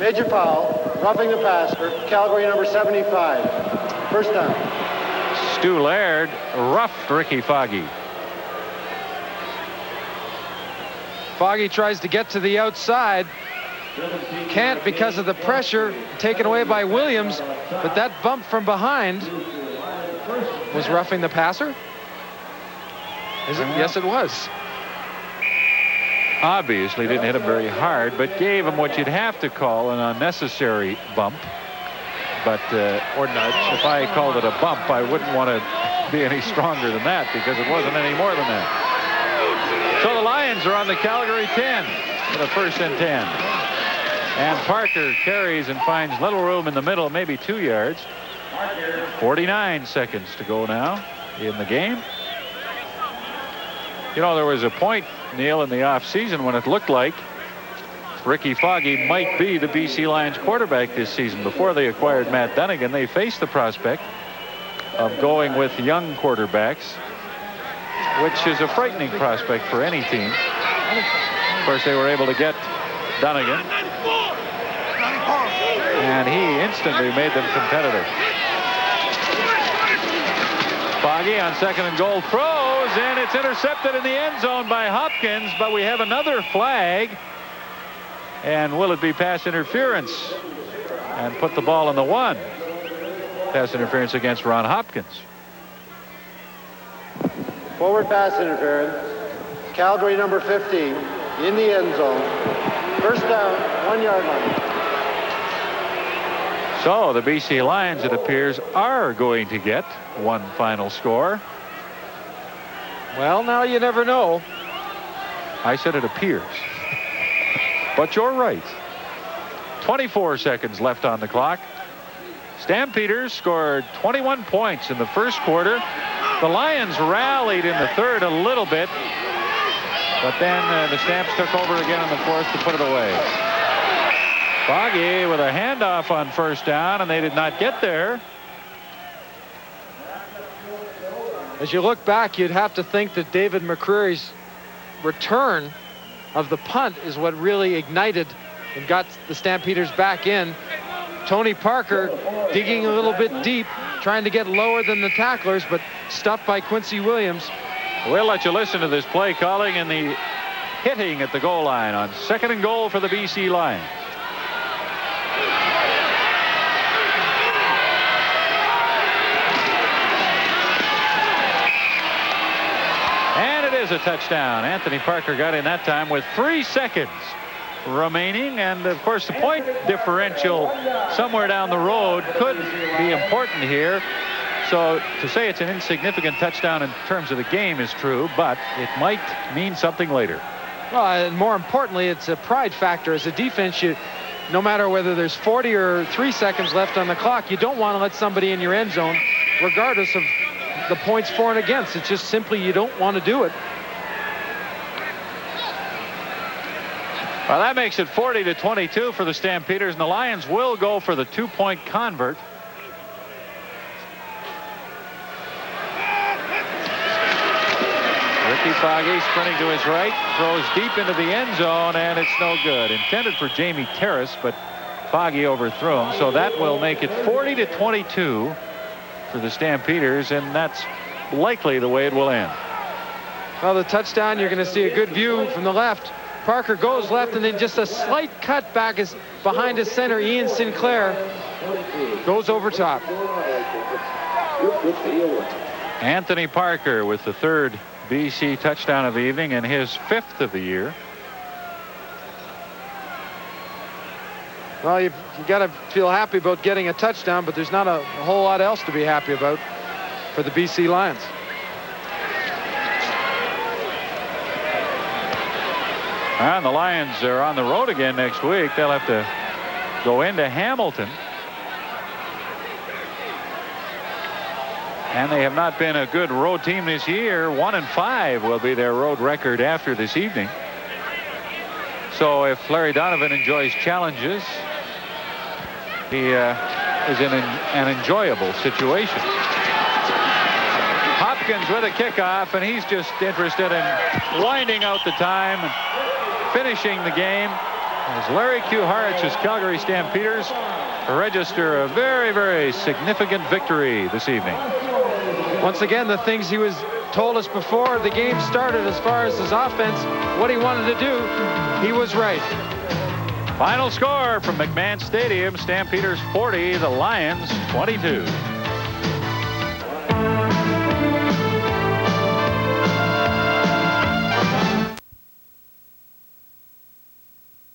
Speaker 3: Major foul, roughing the passer, Calgary number 75. First down.
Speaker 1: Stu Laird roughed Ricky Foggy.
Speaker 2: Foggy tries to get to the outside. Can't because of the pressure taken away by Williams, but that bump from behind was roughing the passer. Is it? Yes, it was.
Speaker 1: Obviously didn't hit him very hard, but gave him what you'd have to call an unnecessary bump. But
Speaker 2: Or nudge.
Speaker 1: if I called it a bump, I wouldn't want to be any stronger than that, because it wasn't any more than that. So the Lions are on the Calgary 10 for the 1st and 10. And Parker carries and finds little room in the middle, maybe 2 yards. 49 seconds to go now in the game. You know, there was a point, Neil, in the offseason when it looked like Ricky Foggy might be the BC Lions quarterback this season. Before they acquired Matt Dunnigan, they faced the prospect of going with young quarterbacks, which is a frightening prospect for any team. Of course, they were able to get Dunnigan, and he instantly made them competitive. Foggy on 2nd and goal throws, and it's intercepted in the end zone by Hopkins, but we have another flag. And will it be pass interference? And put the ball in the 1. Pass interference against Ron Hopkins.
Speaker 3: Forward pass interference. Calgary number 15 in the end zone. First down, 1 yard line.
Speaker 1: So the BC Lions, it appears, are going to get one final score.
Speaker 2: Well, now you never know.
Speaker 1: I said it appears. But you're right. 24 seconds left on the clock. Stampeders scored 21 points in the first quarter. The Lions rallied in the 3rd a little bit, but then the Stamps took over again in the 4th to put it away. Foggy with a handoff on 1st down, and they did not get there.
Speaker 2: As you look back, you'd have to think that David McCreary's return of the punt is what really ignited and got the Stampeders back in. Tony Parker digging a little bit deep, trying to get lower than the tacklers, but stuffed by Quincy Williams.
Speaker 1: We'll let you listen to this play calling and the hitting at the goal line on 2nd and goal for the BC Lions. And it is a touchdown. Anthony Parker got in that time with 3 seconds remaining, and of course the point differential somewhere down the road could be important here. So to say it's an insignificant touchdown in terms of the game is true, but it might mean something later.
Speaker 2: Well, and more importantly, it's a pride factor. As a defense, no matter whether there's 40 or 3 seconds left on the clock, you don't want to let somebody in your end zone, regardless of the points for and against. It's just simply you don't want to do it.
Speaker 1: Well, that makes it 40-22 for the Stampeders, and the Lions will go for the 2-point convert. Ricky Foggy sprinting to his right, throws deep into the end zone, and it's no good. Intended for Jamie Terrace, but Foggy overthrew him, so that will make it 40-22 for the Stampeders, and that's likely the way it will end.
Speaker 2: Well, the touchdown, you're going to see a good view from the left. Parker goes left, and then just a slight cut back is behind his center. Ian Sinclair goes over top.
Speaker 1: Anthony Parker with the 3rd BC touchdown of the evening and his 5th of the year.
Speaker 2: Well, you got to feel happy about getting a touchdown, but there's not a whole lot else to be happy about for the BC Lions.
Speaker 1: And the Lions are on the road again next week. They'll have to go into Hamilton. And they have not been a good road team this year. 1-5 will be their road record after this evening. So if Larry Donovan enjoys challenges, he is in an enjoyable situation. Hopkins with a kickoff, and he's just interested in winding out the time and finishing the game as Larry Q. Harich's Calgary Stampeders register a very, very significant victory this evening.
Speaker 2: Once again, the things he was told us before the game started as far as his offense, what he wanted to do, he was right.
Speaker 1: Final score from McMahon Stadium, Stampeders 40, the Lions 22.